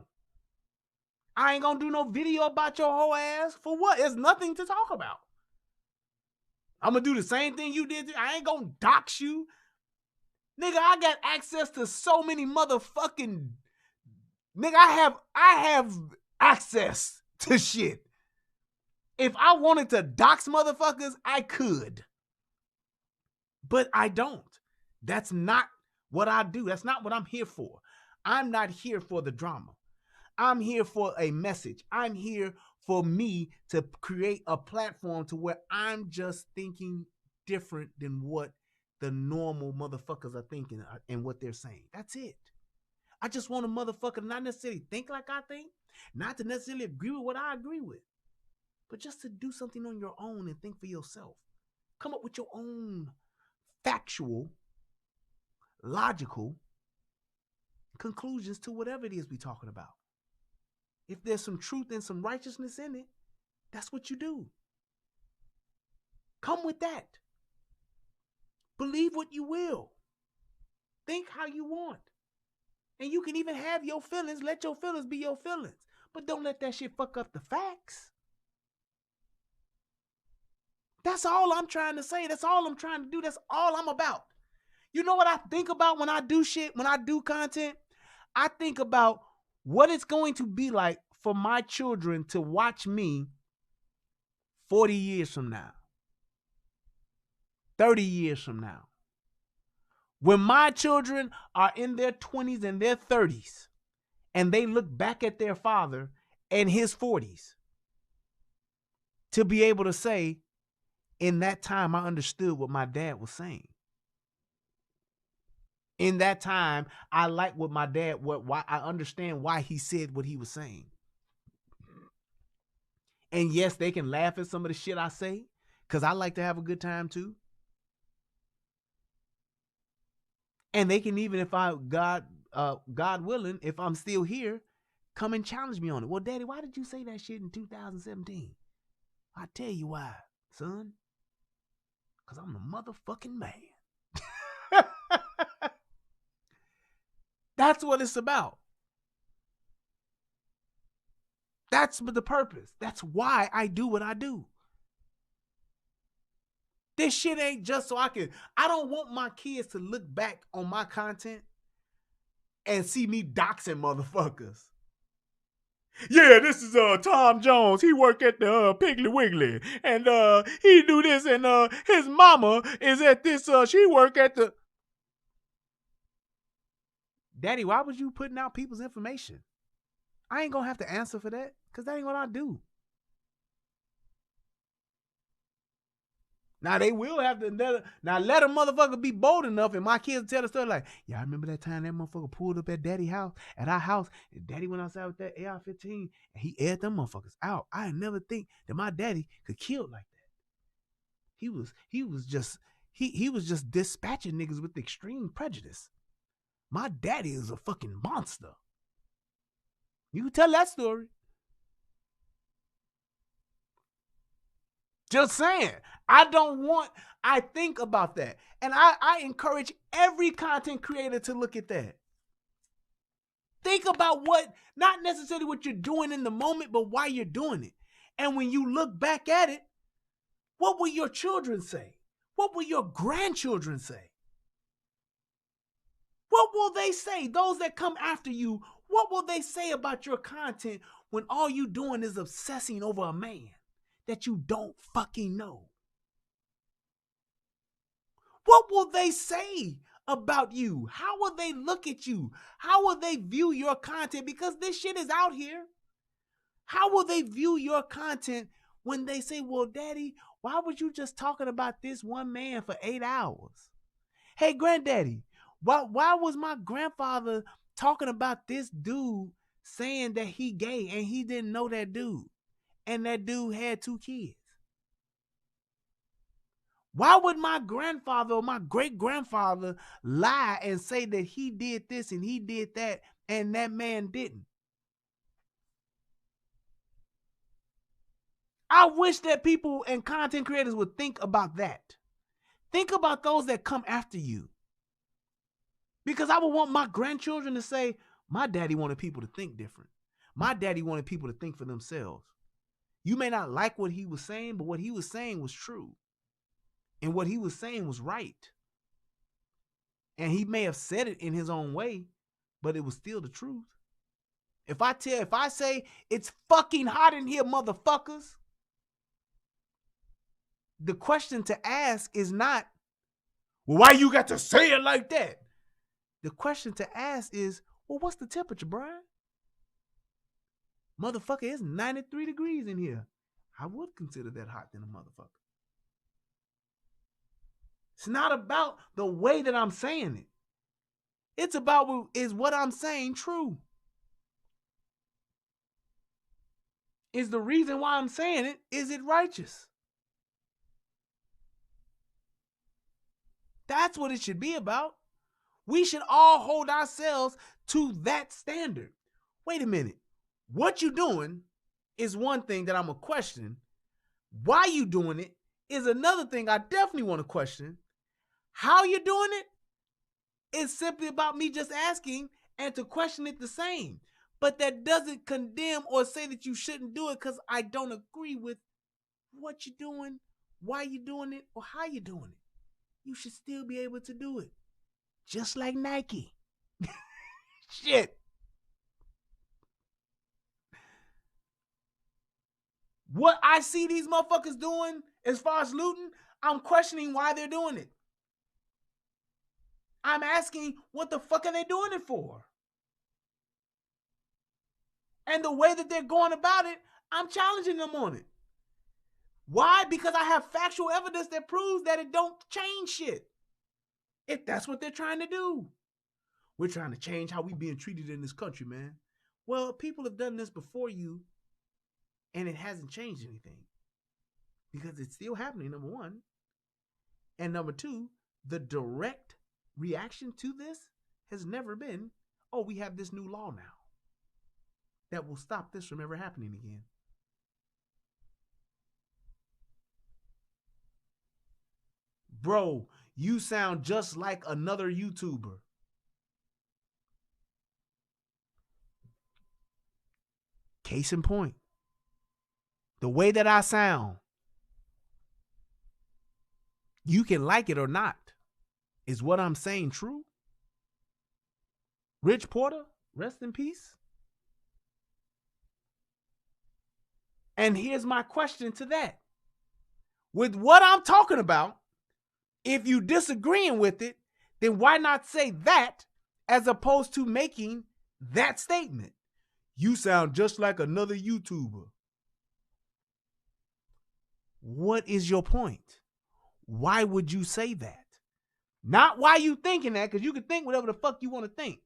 I ain't going to do no video about your whole ass. For what? There's nothing to talk about. I'm going to do the same thing you did. I ain't going to dox you. Nigga, I got access to so many motherfucking... Nigga, I have access to shit. If I wanted to dox motherfuckers, I could. But I don't. That's not what I do. That's not what I'm here for. I'm not here for the drama. I'm here for a message. I'm here for me to create a platform to where I'm just thinking different than what the normal motherfuckers are thinking and what they're saying. That's it. I just want a motherfucker to not necessarily think like I think, not to necessarily agree with what I agree with, but just to do something on your own and think for yourself. Come up with your own factual, logical conclusions to whatever it is we're talking about. If there's some truth and some righteousness in it, that's what you do. Come with that. Believe what you will. Think how you want. And you can even have your feelings. Let your feelings be your feelings. But don't let that shit fuck up the facts. That's all I'm trying to say. That's all I'm trying to do. That's all I'm about. You know what I think about when I do shit, when I do content? I think about what it's going to be like for my children to watch me 40 years from now, 30 years from now. When my children are in their 20s and their 30s, and they look back at their father in his 40s, to be able to say, in that time, I understood what my dad was saying. In that time, I like what my dad, why I understand why he said what he was saying. And yes, they can laugh at some of the shit I say, because I like to have a good time too. And they can even, if I God willing, if I'm still here, come and challenge me on it. Well, Daddy, why did you say that shit in 2017? I tell you why, son. Because I'm the motherfucking man. That's what it's about. That's the purpose. That's why I do what I do. This shit ain't just so I don't want my kids to look back on my content and see me doxing motherfuckers. Yeah, this is Tom Jones. He worked at the Piggly Wiggly, and he do this, and his mama is at this. She work at the. Daddy, why was you putting out people's information? I ain't gonna have to answer for that, because that ain't what I do. Now they will have to let a motherfucker be bold enough, and my kids tell the story like, yeah, I remember that time that motherfucker pulled up at Daddy's house, at our house, and Daddy went outside with that AR-15, and he aired them motherfuckers out. I never think that my daddy could kill like that. He was just dispatching niggas with extreme prejudice. My daddy is a fucking monster. You can tell that story. Just saying. I think about that. And I encourage every content creator to look at that. Think about not necessarily what you're doing in the moment, but why you're doing it. And when you look back at it, what will your children say? What will your grandchildren say? What will they say? Those that come after you, what will they say about your content when all you doing is obsessing over a man that you don't fucking know? What will they say about you? How will they look at you? How will they view your content? Because this shit is out here. How will they view your content when they say, well, Daddy, why was you just talking about this one man for 8 hours? Hey, Granddaddy, why was my grandfather talking about this dude saying that he gay and he didn't know that dude? And that dude had 2 kids. Why would my grandfather or my great-grandfather lie and say that he did this and he did that and that man didn't? I wish that people and content creators would think about that. Think about those that come after you. Because I would want my grandchildren to say, my daddy wanted people to think different. My daddy wanted people to think for themselves. You may not like what he was saying, but what he was saying was true. And what he was saying was right. And he may have said it in his own way, but it was still the truth. If I say it's fucking hot in here, motherfuckers, the question to ask is not, well, why you got to say it like that? The question to ask is, well, what's the temperature, Brian? Motherfucker, it's 93 degrees in here. I would consider that hot than a motherfucker. It's not about the way that I'm saying it. It's about, is what I'm saying true? Is the reason why I'm saying it, is it righteous? That's what it should be about. We should all hold ourselves to that standard. Wait a minute. What you doing is one thing that I'm going to question. Why you doing it is another thing I definitely want to question. How you doing it is simply about me just asking and to question it the same. But that doesn't condemn or say that you shouldn't do it because I don't agree with what you're doing, why you're doing it, or how you're doing it. You should still be able to do it. Just like Nike. Shit. What I see these motherfuckers doing as far as looting, I'm questioning why they're doing it. I'm asking, what the fuck are they doing it for? And the way that they're going about it, I'm challenging them on it. Why? Because I have factual evidence that proves that it don't change shit. If that's what they're trying to do. We're trying to change how we being treated in this country, man. Well, people have done this before you, and it hasn't changed anything. Because it's still happening, number one. And number two, the direct reaction to this has never been, oh, we have this new law now that will stop this from ever happening again. Bro, you sound just like another YouTuber. Case in point, the way that I sound, you can like it or not. Is what I'm saying true? Rich Porter, rest in peace. And here's my question to that. With what I'm talking about, if you disagreeing with it, then why not say that as opposed to making that statement? You sound just like another YouTuber. What is your point? Why would you say that? Not why you thinking that, because you can think whatever the fuck you want to think.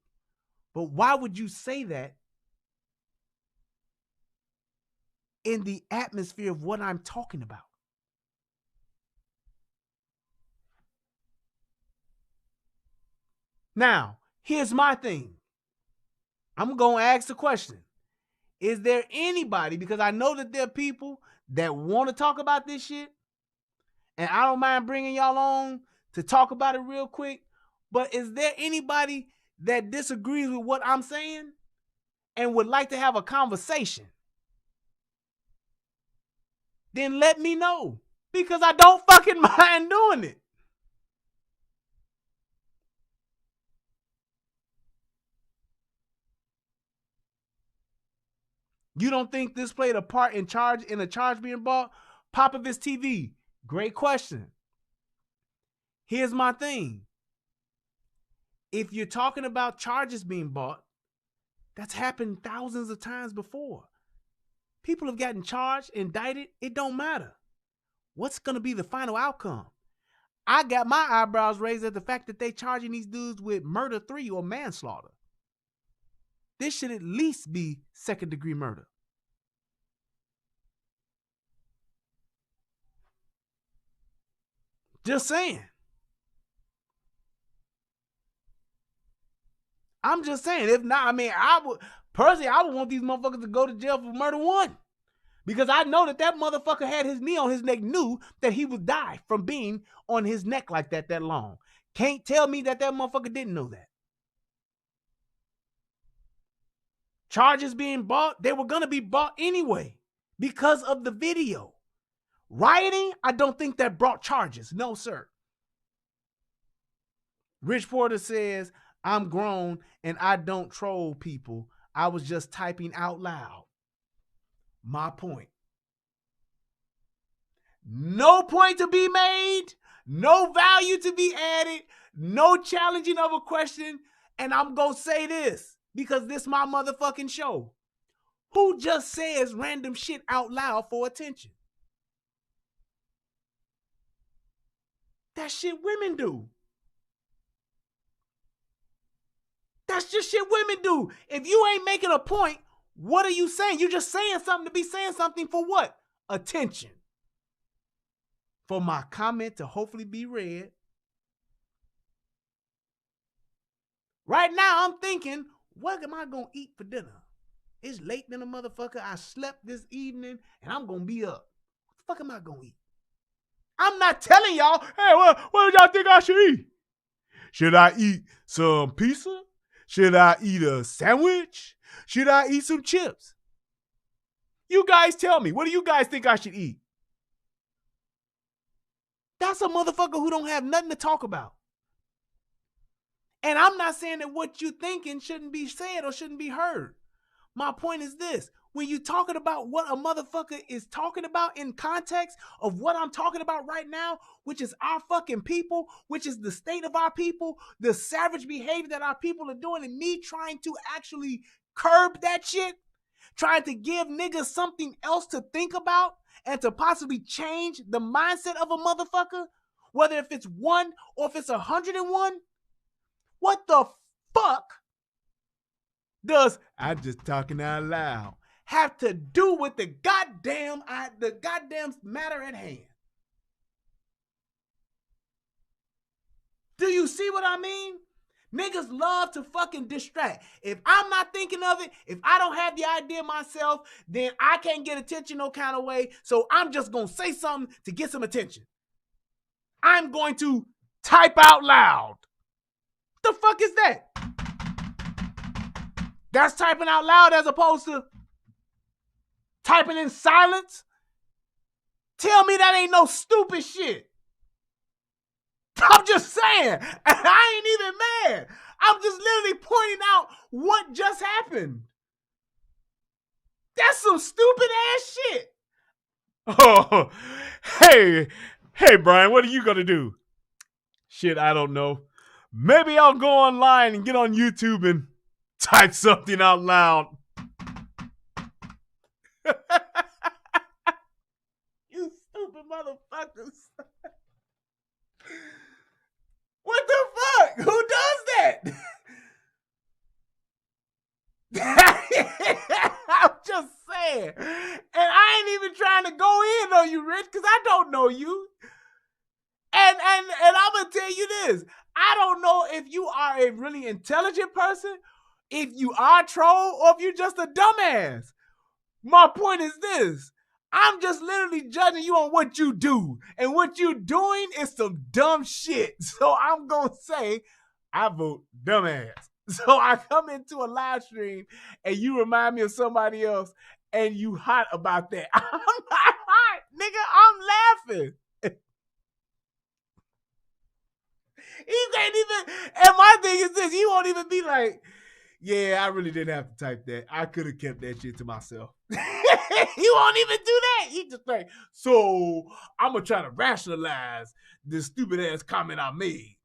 But why would you say that in the atmosphere of what I'm talking about? Now, here's my thing. I'm going to ask the question. Is there anybody, because I know that there are people that want to talk about this shit, and I don't mind bringing y'all on to talk about it real quick, but is there anybody that disagrees with what I'm saying and would like to have a conversation? Then let me know, because I don't fucking mind doing it. You don't think this played a part in a charge being brought? Popovich TV, great question. Here's my thing. If you're talking about charges being brought, that's happened thousands of times before. People have gotten charged, indicted. It don't matter. What's going to be the final outcome? I got my eyebrows raised at the fact that they charging these dudes with murder 3 or manslaughter. This should at least be second-degree murder. Just saying. I'm just saying. If not, I mean, I would want these motherfuckers to go to jail for murder 1. Because I know that motherfucker had his knee on his neck, knew that he would die from being on his neck like that long. Can't tell me that motherfucker didn't know that. Charges being brought, they were going to be brought anyway because of the video. Rioting, I don't think that brought charges. No, sir. Rich Porter says, I'm grown and I don't troll people. I was just typing out loud. My point. No point to be made. No value to be added. No challenging of a question. And I'm going to say this, because this is my motherfucking show. Who just says random shit out loud for attention? That shit women do. That's just shit women do. If you ain't making a point, what are you saying? You're just saying something to be saying something for what? Attention. For my comment to hopefully be read. Right now, I'm thinking, what am I going to eat for dinner? It's late than a motherfucker. I slept this evening, and I'm going to be up. What the fuck am I going to eat? I'm not telling y'all, hey, what do y'all think I should eat? Should I eat some pizza? Should I eat a sandwich? Should I eat some chips? You guys tell me, what do you guys think I should eat? That's a motherfucker who don't have nothing to talk about. And I'm not saying that what you're thinking shouldn't be said or shouldn't be heard. My point is this. When you're talking about what a motherfucker is talking about in context of what I'm talking about right now, which is our fucking people, which is the state of our people, the savage behavior that our people are doing, and me trying to actually curb that shit, trying to give niggas something else to think about and to possibly change the mindset of a motherfucker, whether if it's 1 or if it's 101, what the fuck does I'm just talking out loud have to do with the goddamn matter at hand? Do you see what I mean? Niggas love to fucking distract. If I'm not thinking of it, if I don't have the idea myself, then I can't get attention no kind of way. So I'm just going to say something to get some attention. I'm going to type out loud. The fuck is that? That's typing out loud as opposed to typing in silence? Tell me that ain't no stupid shit. I'm just saying. I ain't even mad. I'm just literally pointing out what just happened. That's some stupid ass shit. Oh, hey, Brian, what are you going to do? Shit, I don't know. Maybe I'll go online and get on YouTube and type something out loud. You stupid motherfuckers. What the fuck? Who does that? I'm just saying. And I ain't even trying to go in on you, Rich, because I don't know you. And I'm going to tell you this. I don't know if you are a really intelligent person, if you are a troll, or if you're just a dumbass. My point is this. I'm just literally judging you on what you do. And what you're doing is some dumb shit. So I'm going to say, I vote dumbass. So I come into a live stream and you remind me of somebody else and you hot about that. I'm not hot, nigga. I'm laughing. He can't even, and my thing is this, he won't even be like, yeah, I really didn't have to type that. I could have kept that shit to myself. He won't even do that. He just like, so I'm going to try to rationalize this stupid ass comment I made.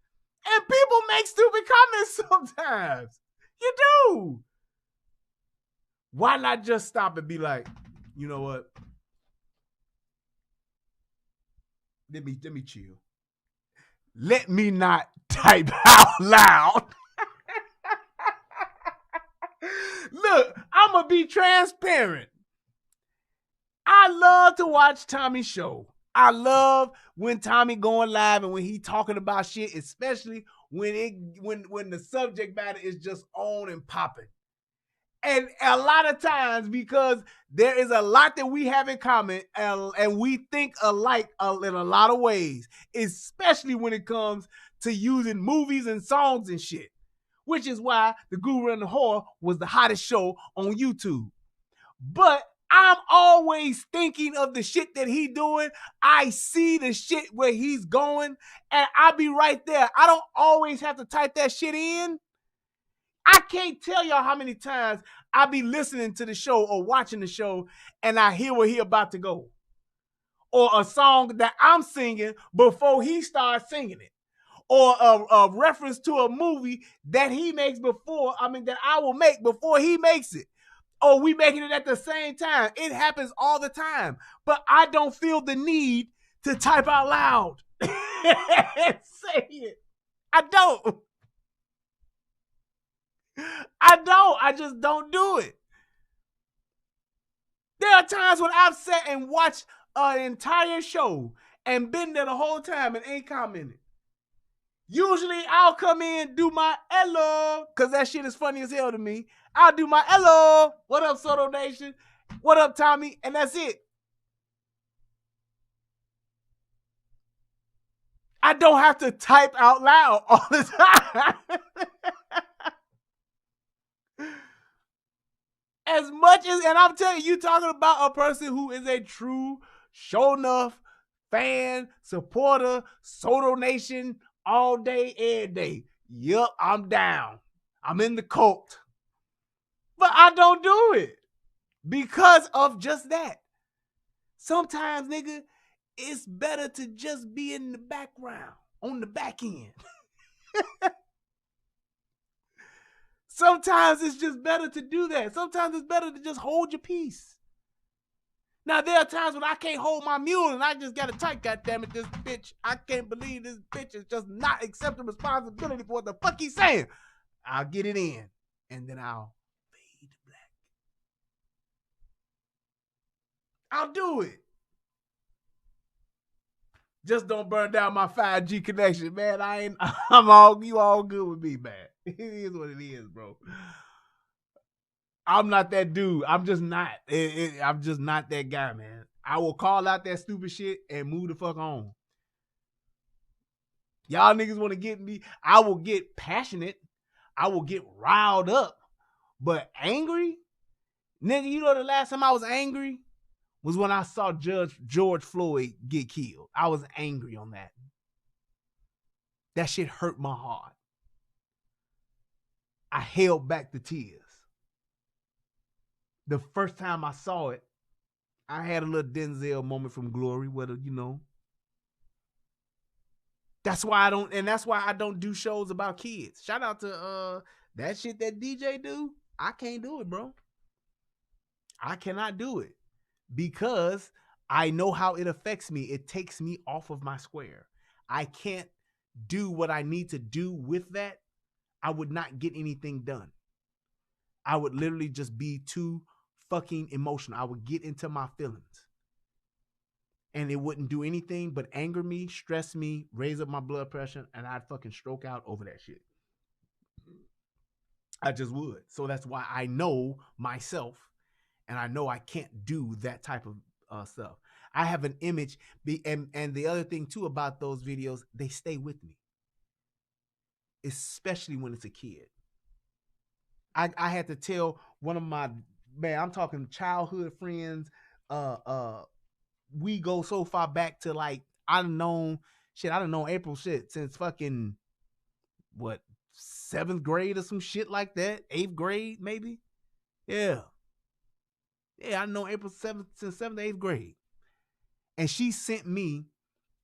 And people make stupid comments sometimes. You do. Why not just stop and be like, you know what? Let me chill. Let me not type out loud. Look, I'm going to be transparent. I love to watch Tommy's show. I love when Tommy going live and when he talking about shit, especially when the subject matter is just on and popping. And a lot of times, because there is a lot that we have in common and we think alike in a lot of ways, especially when it comes to using movies and songs and shit, which is why The Guru and the Whore was the hottest show on YouTube. But I'm always thinking of the shit that he doing. I see the shit where he's going, and I be right there. I don't always have to type that shit in. I can't tell y'all how many times I be listening to the show or watching the show and I hear where he about to go. Or a song that I'm singing before he starts singing it. Or a reference to a movie that he makes that I will make before he makes it. Or we making it at the same time. It happens all the time. But I don't feel the need to type out loud and say it. I don't. I just don't do it. There are times when I've sat and watched an entire show and been there the whole time and ain't commented. Usually I'll come in, do my hello, because that shit is funny as hell to me. I'll do my hello. What up, Soto Nation? What up, Tommy? And that's it. I don't have to type out loud all the time. As much as, and I'm telling you, talking about a person who is a true, show enough fan, supporter, Soto Nation, all day, every day. Yup, I'm down. I'm in the cult. But I don't do it because of just that. Sometimes, nigga, it's better to just be in the background, on the back end. Sometimes it's just better to do that. Sometimes it's better to just hold your peace. Now, there are times when I can't hold my mule and I just got to type, goddammit, this bitch. I can't believe this bitch is just not accepting responsibility for what the fuck he's saying. I'll get it in and then I'll fade black. I'll do it. Just don't burn down my 5G connection, man. You all good with me, man. It is what it is, bro. I'm not that dude. I'm just not. I'm just not that guy, man. I will call out that stupid shit and move the fuck on. Y'all niggas want to get me. I will get passionate. I will get riled up. But angry? Nigga, you know the last time I was angry was when I saw George Floyd get killed. I was angry on that. That shit hurt my heart. I held back the tears. The first time I saw it, I had a little Denzel moment from Glory, whether, you know. That's why I don't do shows about kids. Shout out to that shit that DJ do. I can't do it, bro. I cannot do it because I know how it affects me. It takes me off of my square. I can't do what I need to do with that. I would not get anything done. I would literally just be too fucking emotional. I would get into my feelings. And it wouldn't do anything but anger me, stress me, raise up my blood pressure, and I'd fucking stroke out over that shit. I just would. So that's why I know myself, and I know I can't do that type of stuff. I have an image, and the other thing too about those videos, they stay with me, especially when it's a kid. I had to tell one of my, man, I'm talking childhood friends. We go so far back to like I done known April shit since fucking what 7th grade or some shit like that, 8th grade maybe. Yeah, I know April 7th since 7th, 8th grade, and she sent me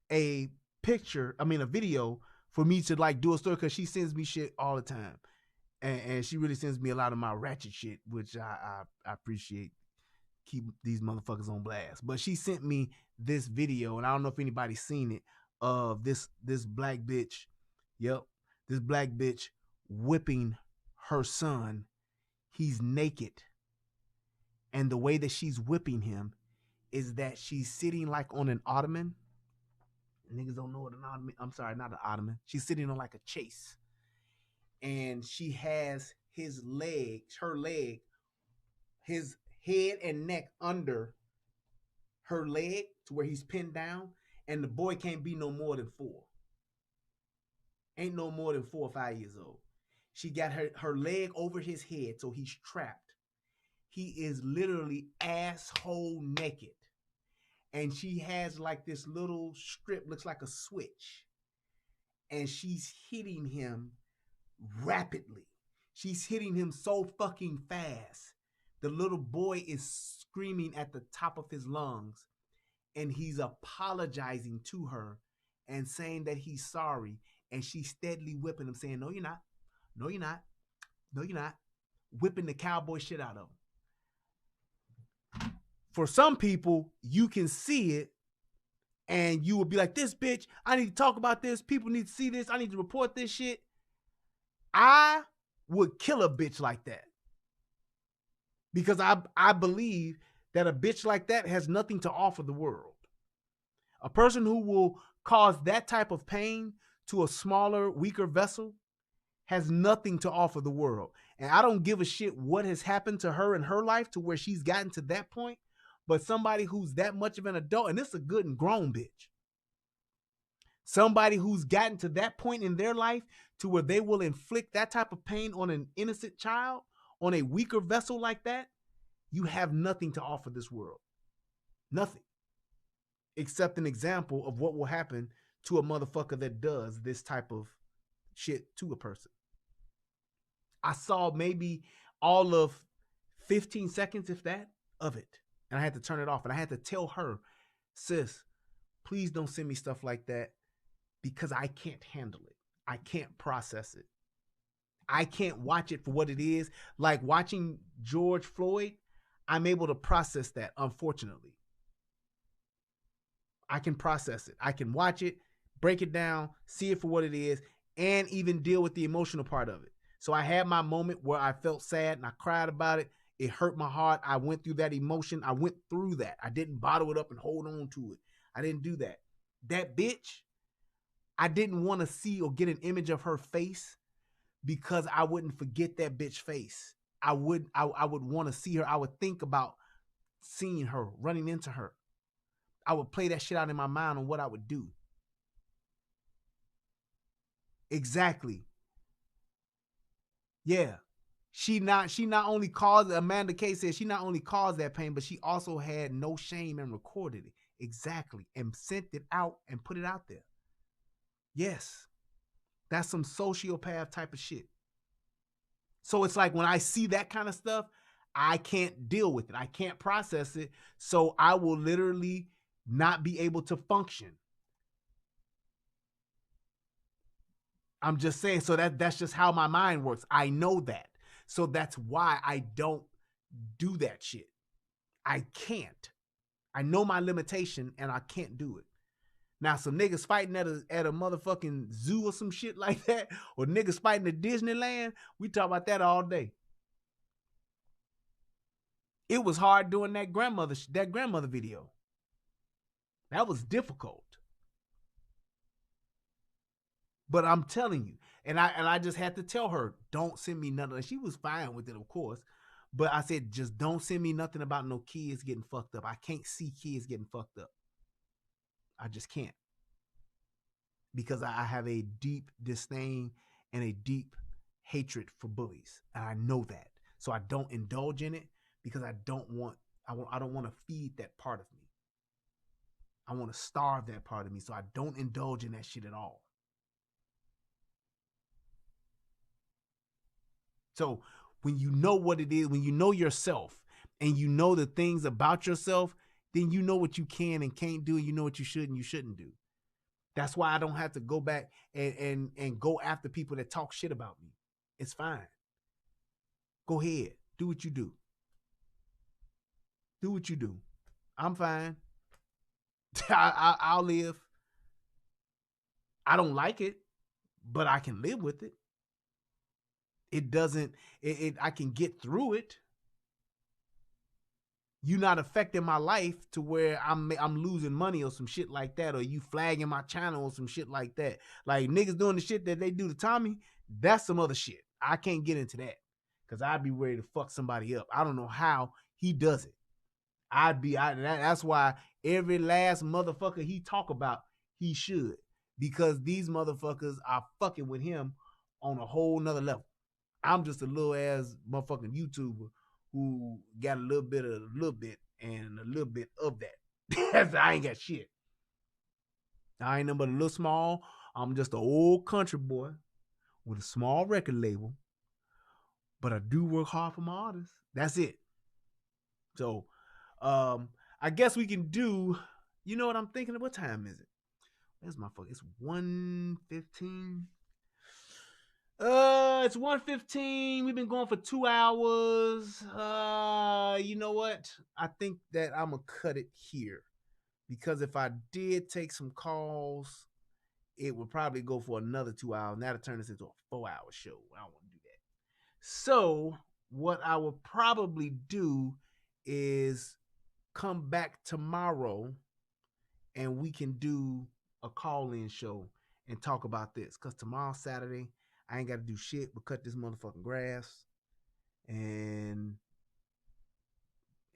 a video for me to like do a story because she sends me shit all the time, and she really sends me a lot of my ratchet shit, which I appreciate. Keep these motherfuckers on blast. But she sent me this video, and I don't know if anybody's seen it, of this black bitch. Yep, this black bitch whipping her son. He's naked, and the way that she's whipping him is that she's sitting like on an ottoman. Niggas don't know what an ottoman. I'm sorry, not an ottoman. She's sitting on like a chase, and she has his leg, his head and neck under her leg to where he's pinned down, and the boy can't be no more than 4. Ain't no more than 4 or 5 years old. She got her leg over his head, so he's trapped. He is literally asshole naked. And she has like this little strip, looks like a switch. And she's hitting him rapidly. She's hitting him so fucking fast. The little boy is screaming at the top of his lungs, and he's apologizing to her and saying that he's sorry. And she's steadily whipping him, saying, "No, you're not. No, you're not. No, you're not." Whipping the cowboy shit out of him. For some people, you can see it, and you will be like, "This bitch, I need to talk about this. People need to see this. I need to report this shit." I would kill a bitch like that. Because I believe that a bitch like that has nothing to offer the world. A person who will cause that type of pain to a smaller, weaker vessel has nothing to offer the world. And I don't give a shit what has happened to her in her life to where she's gotten to that point. But somebody who's that much of an adult, and this is a good and grown bitch. Somebody who's gotten to that point in their life to where they will inflict that type of pain on an innocent child, on a weaker vessel like that, you have nothing to offer this world. Nothing. Except an example of what will happen to a motherfucker that does this type of shit to a person. I saw maybe all of 15 seconds, if that, of it. And I had to turn it off. And I had to tell her, "Sis, please don't send me stuff like that because I can't handle it. I can't process it. I can't watch it for what it is." Like watching George Floyd, I'm able to process that, unfortunately. I can process it. I can watch it, break it down, see it for what it is, and even deal with the emotional part of it. So I had my moment where I felt sad and I cried about it. It hurt my heart. I went through that emotion. I went through that. I didn't bottle it up and hold on to it. I didn't do that. that bitch, I didn't want to see or get an image of her face because I wouldn't forget that bitch face. I would want to see her. I would think about seeing her, running into her. I would play that shit out in my mind on what I would do. Exactly. Yeah. She not only caused, Amanda K said she not only caused that pain, but she also had no shame and recorded it. Exactly. And sent it out and put it out there. Yes. That's some sociopath type of shit. So it's like when I see that kind of stuff, I can't deal with it. I can't process it. So I will literally not be able to function. I'm just saying, so that's just how my mind works. I know that. So that's why I don't do that shit. I can't. I know my limitation and I can't do it. Now, some niggas fighting at a motherfucking zoo or some shit like that, or niggas fighting at Disneyland, we talk about that all day. It was hard doing that grandmother video. That was difficult. But I'm telling you, and I just had to tell her, don't send me nothing. She was fine with it, of course. But I said, just don't send me nothing about no kids getting fucked up. I can't see kids getting fucked up. I just can't. Because I have a deep disdain and a deep hatred for bullies. And I know that. So I don't indulge in it because I don't want to feed that part of me. I want to starve that part of me. So I don't indulge in that shit at all. So when you know what it is, when you know yourself and you know the things about yourself, then you know what you can and can't do, and you know what you should and you shouldn't do. That's why I don't have to go back and go after people that talk shit about me. It's fine. Go ahead. Do what you do. Do what you do. I'm fine. I'll live. I don't like it, but I can live with it. It doesn't, I can get through it. You not affecting my life to where I'm losing money or some shit like that, or you flagging my channel or some shit like that. Like niggas doing the shit that they do to Tommy, that's some other shit. I can't get into that because I'd be ready to fuck somebody up. I don't know how he does it. That's why every last motherfucker he talk about, he should, because these motherfuckers are fucking with him on a whole nother level. I'm just a little ass motherfucking YouTuber who got a little bit and a little bit of that. I ain't got shit. I ain't nothing but a little small. I'm just an old country boy with a small record label, but I do work hard for my artists. That's it. So, I guess we can do, you know what I'm thinking of? What time is it? Where's my fuck? It's 1:15. It's 1:15. We've been going for 2 hours. You know what? I think that I'm gonna cut it here, because if I did take some calls, it would probably go for another 2 hours. And that'll turn this into a 4-hour show. I don't want to do that. So what I will probably do is come back tomorrow and we can do a call-in show and talk about this. Because tomorrow's Saturday, I ain't got to do shit but cut this motherfucking grass. And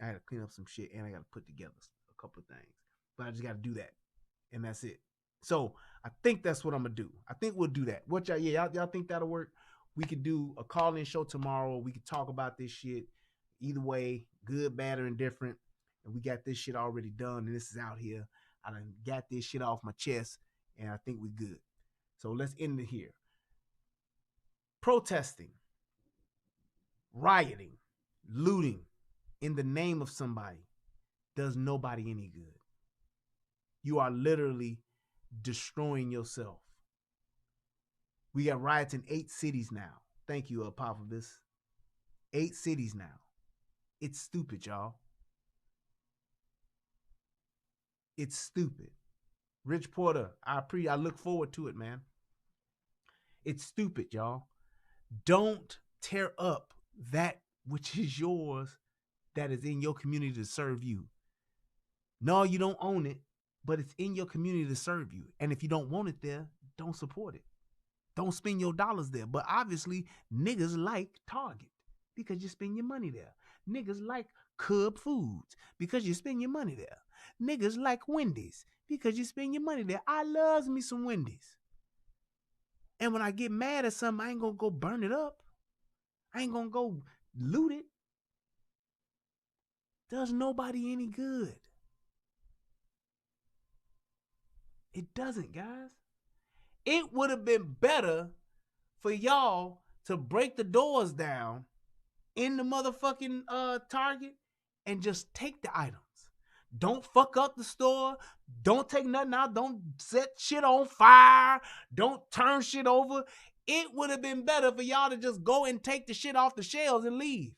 I had to clean up some shit, and I got to put together a couple of things. But I just got to do that. And that's it. So I think that's what I'm going to do. I think we'll do that. What y'all think that'll work? We could do a call-in show tomorrow. We could talk about this shit. Either way, good, bad, or indifferent. And we got this shit already done, and this is out here. I done got this shit off my chest, and I think we good. So let's end it here. Protesting, rioting, looting in the name of somebody does nobody any good. You are literally destroying yourself. We got riots in 8 cities now. Thank you, Apophis. 8 cities now. It's stupid, y'all. It's stupid. Rich Porter, I look forward to it, man. It's stupid, y'all. Don't tear up that which is yours, that is in your community to serve you. No, you don't own it. but it's in your community to serve you. And if you don't want it there, don't support it. Don't spend your dollars there. But obviously, niggas like Target because you spend your money there. Niggas like Cub Foods because you spend your money there. Niggas like Wendy's because you spend your money there. I loves me some Wendy's. And when I get mad at something, I ain't gonna go burn it up. I ain't gonna go loot it. Does nobody any good. It doesn't, guys. It would have been better for y'all to break the doors down in the motherfucking Target and just take the items. Don't fuck up the store. Don't take nothing out. Don't set shit on fire. Don't turn shit over. It would have been better for y'all to just go and take the shit off the shelves and leave.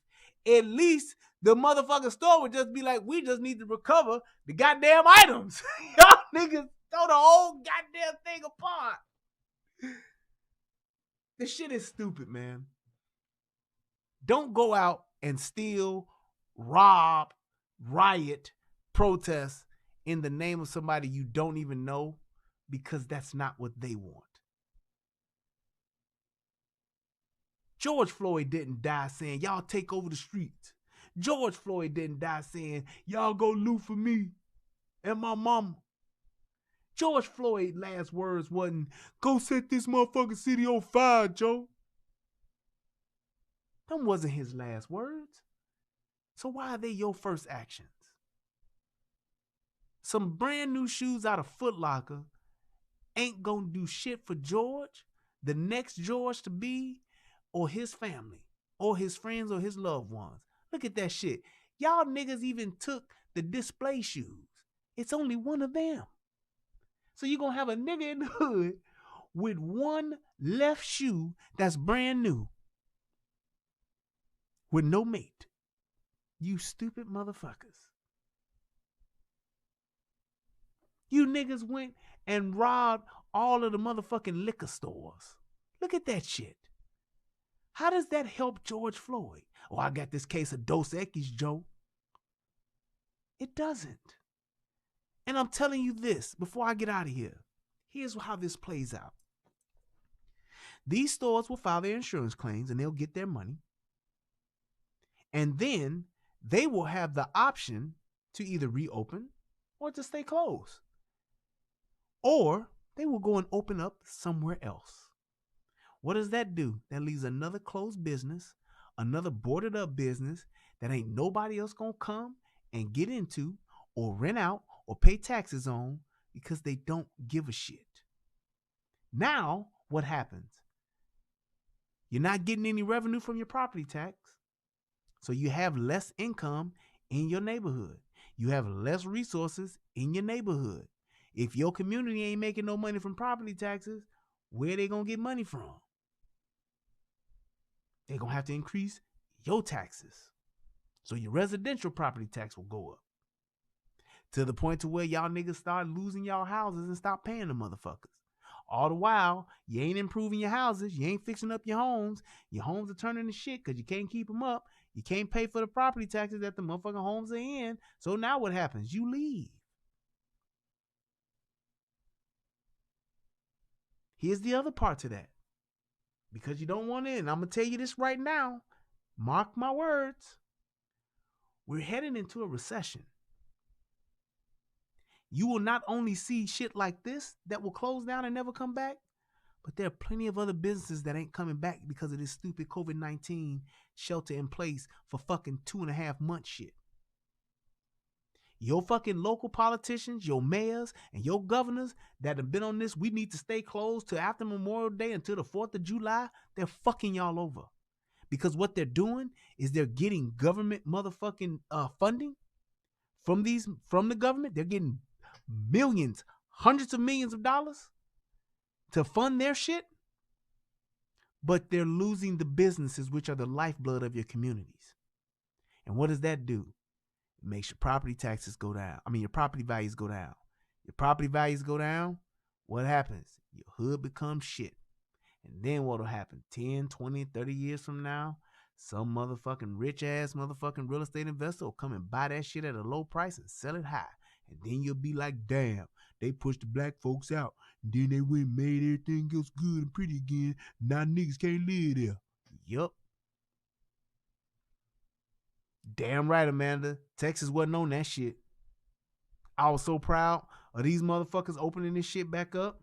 At least the motherfucking store would just be like, we just need to recover the goddamn items. Y'all niggas throw the whole goddamn thing apart. This shit is stupid, man. Don't go out and steal, rob, riot, protest in the name of somebody you don't even know, because that's not what they want. George Floyd didn't die saying, y'all take over the streets. George Floyd didn't die saying, y'all go loot for me and my mama. George Floyd's last words wasn't, go set this motherfucking city on fire, Joe. Them wasn't his last words. So why are they your first actions? Some brand new shoes out of Foot Locker ain't gonna do shit for George, the next George to be, or his family, or his friends, or his loved ones. Look at that shit. Y'all niggas even took the display shoes. It's only one of them. So you're gonna have a nigga in the hood with one left shoe that's brand new with no mate. You stupid motherfuckers. You niggas went and robbed all of the motherfucking liquor stores. Look at that shit. How does that help George Floyd? Oh, I got this case of Dos Equis, Joe. It doesn't. And I'm telling you this before I get out of here. Here's how this plays out. These stores will file their insurance claims and they'll get their money. And then they will have the option to either reopen or to stay closed. Or they will go and open up somewhere else. What does that do? That leaves another closed business, another boarded up business that ain't nobody else gonna come and get into or rent out or pay taxes on because they don't give a shit. Now, what happens? You're not getting any revenue from your property tax, so you have less income in your neighborhood. You have less resources in your neighborhood. If your community ain't making no money from property taxes, where they gonna get money from? They're gonna have to increase your taxes. So your residential property tax will go up. To the point to where y'all niggas start losing y'all houses and stop paying the motherfuckers. All the while, you ain't improving your houses. You ain't fixing up your homes. Your homes are turning to shit because you can't keep them up. You can't pay for the property taxes that the motherfucking homes are in. So now what happens? You leave. Here's the other part to that. Because you don't want it, and I'm going to tell you this right now. Mark my words. We're heading into a recession. You will not only see shit like this that will close down and never come back, but there are plenty of other businesses that ain't coming back because of this stupid COVID-19 shelter in place for fucking 2.5 months shit. Your fucking local politicians, your mayors, and your governors that have been on this, we need to stay closed till after Memorial Day until the 4th of July, they're fucking y'all over. Because what they're doing is they're getting government motherfucking funding from the government. They're getting millions, hundreds of millions of dollars to fund their shit. But they're losing the businesses, which are the lifeblood of your communities. And what does that do? It makes your property taxes go down. Your property values go down. Your property values go down. What happens? Your hood becomes shit. And then what'll happen? 10, 20, 30 years from now, some motherfucking rich ass motherfucking real estate investor will come and buy that shit at a low price and sell it high. And then you'll be like, damn, they pushed the black folks out. And then they went and made everything else good and pretty again. Now niggas can't live there. Yup. Damn right, Amanda. Texas wasn't on that shit. I was so proud of these motherfuckers opening this shit back up.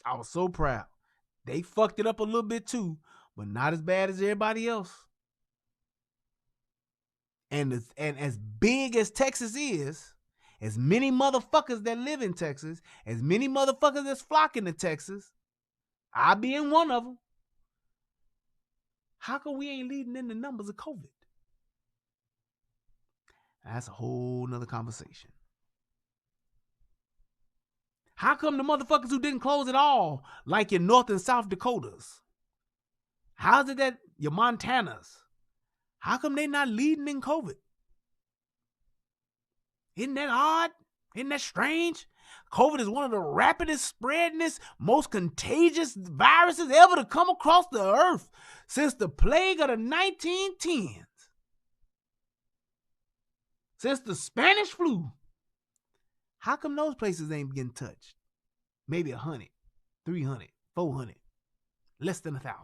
I was so proud. They fucked it up a little bit too, but not as bad as everybody else. And as big as Texas is, as many motherfuckers that live in Texas, as many motherfuckers that's flocking to Texas, I being one of them, how come we ain't leading in the numbers of COVID? That's a whole nother conversation. How come the motherfuckers who didn't close at all, like your North and South Dakotas, how's it that your Montanas, how come they not leading in COVID? Isn't that odd? Isn't that strange? COVID is one of the rapidest spreadingest, most contagious viruses ever to come across the earth since the plague of the 1910s. Since the Spanish flu. How come those places ain't getting touched? Maybe 100, 300, 400, less than 1,000.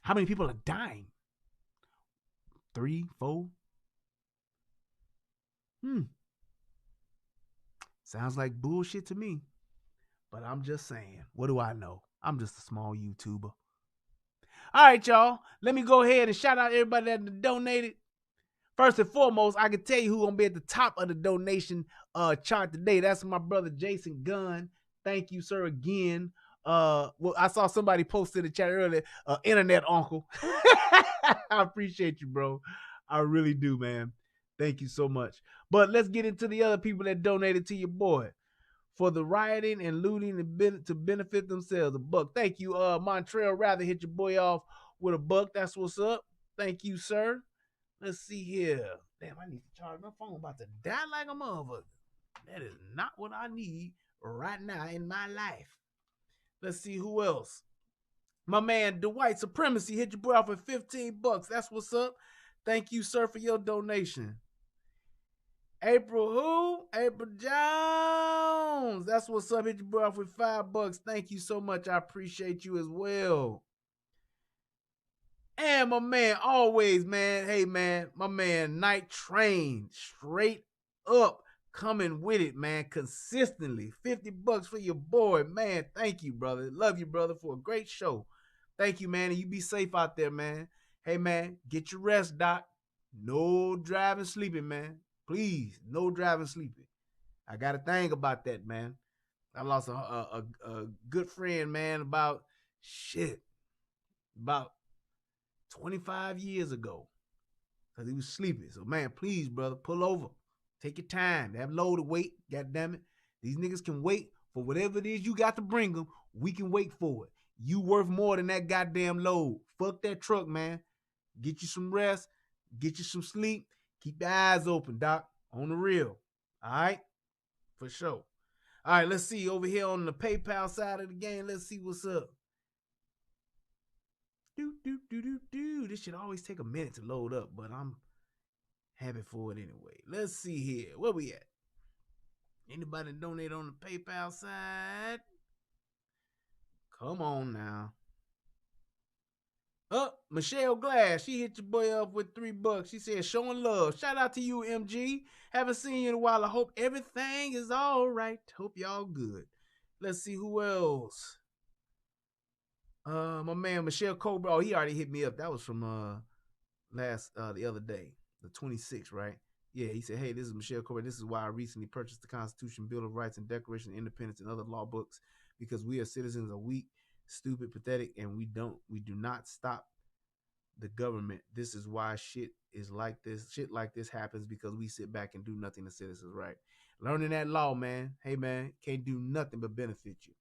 How many people are dying? 3, 4? Sounds like bullshit to me. But I'm just saying, what do I know? I'm just a small YouTuber. All right, y'all. Let me go ahead and shout out everybody that donated. First and foremost, I can tell you who's gonna be at the top of the donation chart today. That's my brother Jason Gunn. Thank you, sir, again. Well, I saw somebody post in the chat earlier, internet uncle. I appreciate you, bro. I really do, man. Thank you so much. But let's get into the other people that donated to your boy for the rioting and looting to benefit themselves. $1. Thank you, Montreal. Rather hit your boy off with $1. That's what's up. Thank you, sir. Let's see here. Damn, I need to charge my phone. About to die like a motherfucker. That is not what I need right now in my life. Let's see who else. My man, Dwight Supremacy, hit your boy off with $15. That's what's up. Thank you, sir, for your donation. April who? April Jones. That's what's up. Hit your boy off with $5. Thank you so much. I appreciate you as well. And my man, always, man. Hey, man, my man, Night Train, straight up coming with it, man, consistently. $50 for your boy, man. Thank you, brother. Love you, brother, for a great show. Thank you, man, and you be safe out there, man. Hey, man, get your rest, Doc. No driving sleeping, man. Please, no driving sleeping. I got a thing about that, man. I lost a good friend, man, about 25 years ago, because he was sleeping. So, man, please, brother, pull over. Take your time. They have load to wait. God damn it. These niggas can wait for whatever it is you got to bring them. We can wait for it. You worth more than that goddamn load. Fuck that truck, man. Get you some rest. Get you some sleep. Keep your eyes open, Doc. On the real. All right? For sure. All right, let's see. Over here on the PayPal side of the game, let's see what's up. This should always take a minute to load up, but I'm happy for it anyway. Let's see here. Where we at? Anybody donate on the PayPal side? Come on now. Oh, Michelle Glass, she hit your boy up with $3. She said, showing love. Shout out to you, MG. Haven't seen you in a while. I hope everything is all right. Hope y'all good. Let's see who else. My man, Michelle Cobra. Oh, he already hit me up. That was from the other day, the 26th, right? Yeah, he said, hey, this is Michelle Cobra. This is why I recently purchased the Constitution, Bill of Rights, and Declaration of Independence and other law books, because we as citizens are weak, stupid, pathetic, and we do not stop the government. This is why shit like this happens, because we sit back and do nothing to citizens, right? Learning that law, man. Hey, man, can't do nothing but benefit you.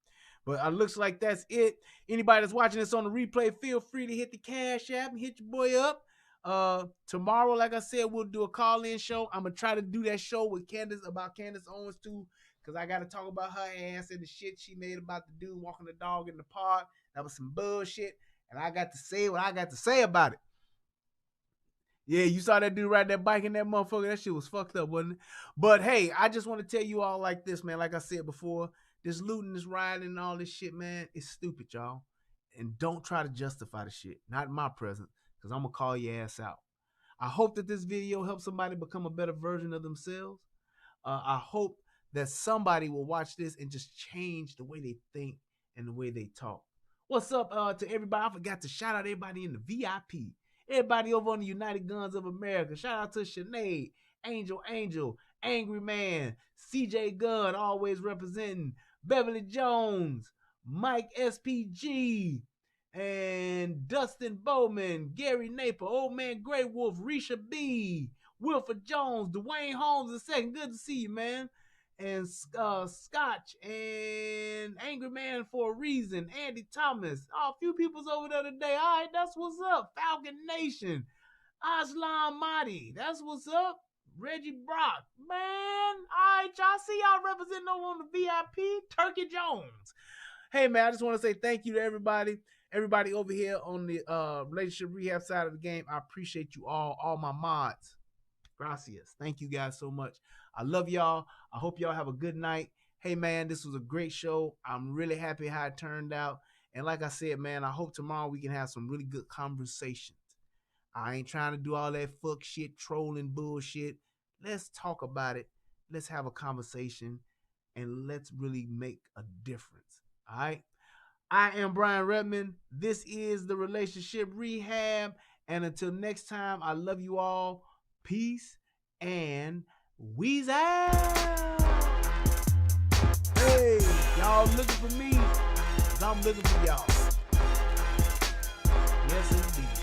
But it looks like that's it. Anybody that's watching this on the replay, feel free to hit the Cash App and hit your boy up. Tomorrow, like I said, we'll do a call-in show. I'm gonna try to do that show with Candace Owens too, because I gotta talk about her ass and the shit she made about the dude walking the dog in the park. That was some bullshit, and I got to say what I got to say about it. Yeah, you saw that dude ride that bike in that motherfucker. That shit was fucked up, wasn't it? But hey, I just want to tell you all like this, man. Like I said before, this looting, this rioting, and all this shit, man, it's stupid, y'all. And don't try to justify the shit. Not in my presence, because I'm going to call your ass out. I hope that this video helps somebody become a better version of themselves. I hope that somebody will watch this and just change the way they think and the way they talk. What's up to everybody? I forgot to shout out everybody in the VIP. Everybody over on the United Guns of America. Shout out to Sinead, Angel, Angry Man, CJ Gunn, always representing, Beverly Jones, Mike SPG, and Dustin Bowman, Gary Napier, Old Man Grey Wolf, Risha B, Wilford Jones, Dwayne Holmes II. Good to see you, man. And Scotch and Angry Man for a Reason, Andy Thomas. Oh, a few people's over there today. All right, that's what's up. Falcon Nation, Aslan Mahdi, that's what's up. Reggie Brock, man. All right, y'all see y'all representing over on the VIP. Turkey Jones. Hey, man, I just want to say thank you to everybody over here on the relationship rehab side of the game. I appreciate you all my mods. Gracias. Thank you guys so much. I love y'all. I hope y'all have a good night. Hey, man, this was a great show. I'm really happy how it turned out. And like I said, man, I hope tomorrow we can have some really good conversations. I ain't trying to do all that fuck shit, trolling bullshit. Let's talk about it. Let's have a conversation. And let's really make a difference. All right? I am Brian Redmond. This is the Relationship Rehab. And until next time, I love you all. Peace and we's out. Hey, y'all looking for me, 'cause I'm looking for y'all. Yes, indeed.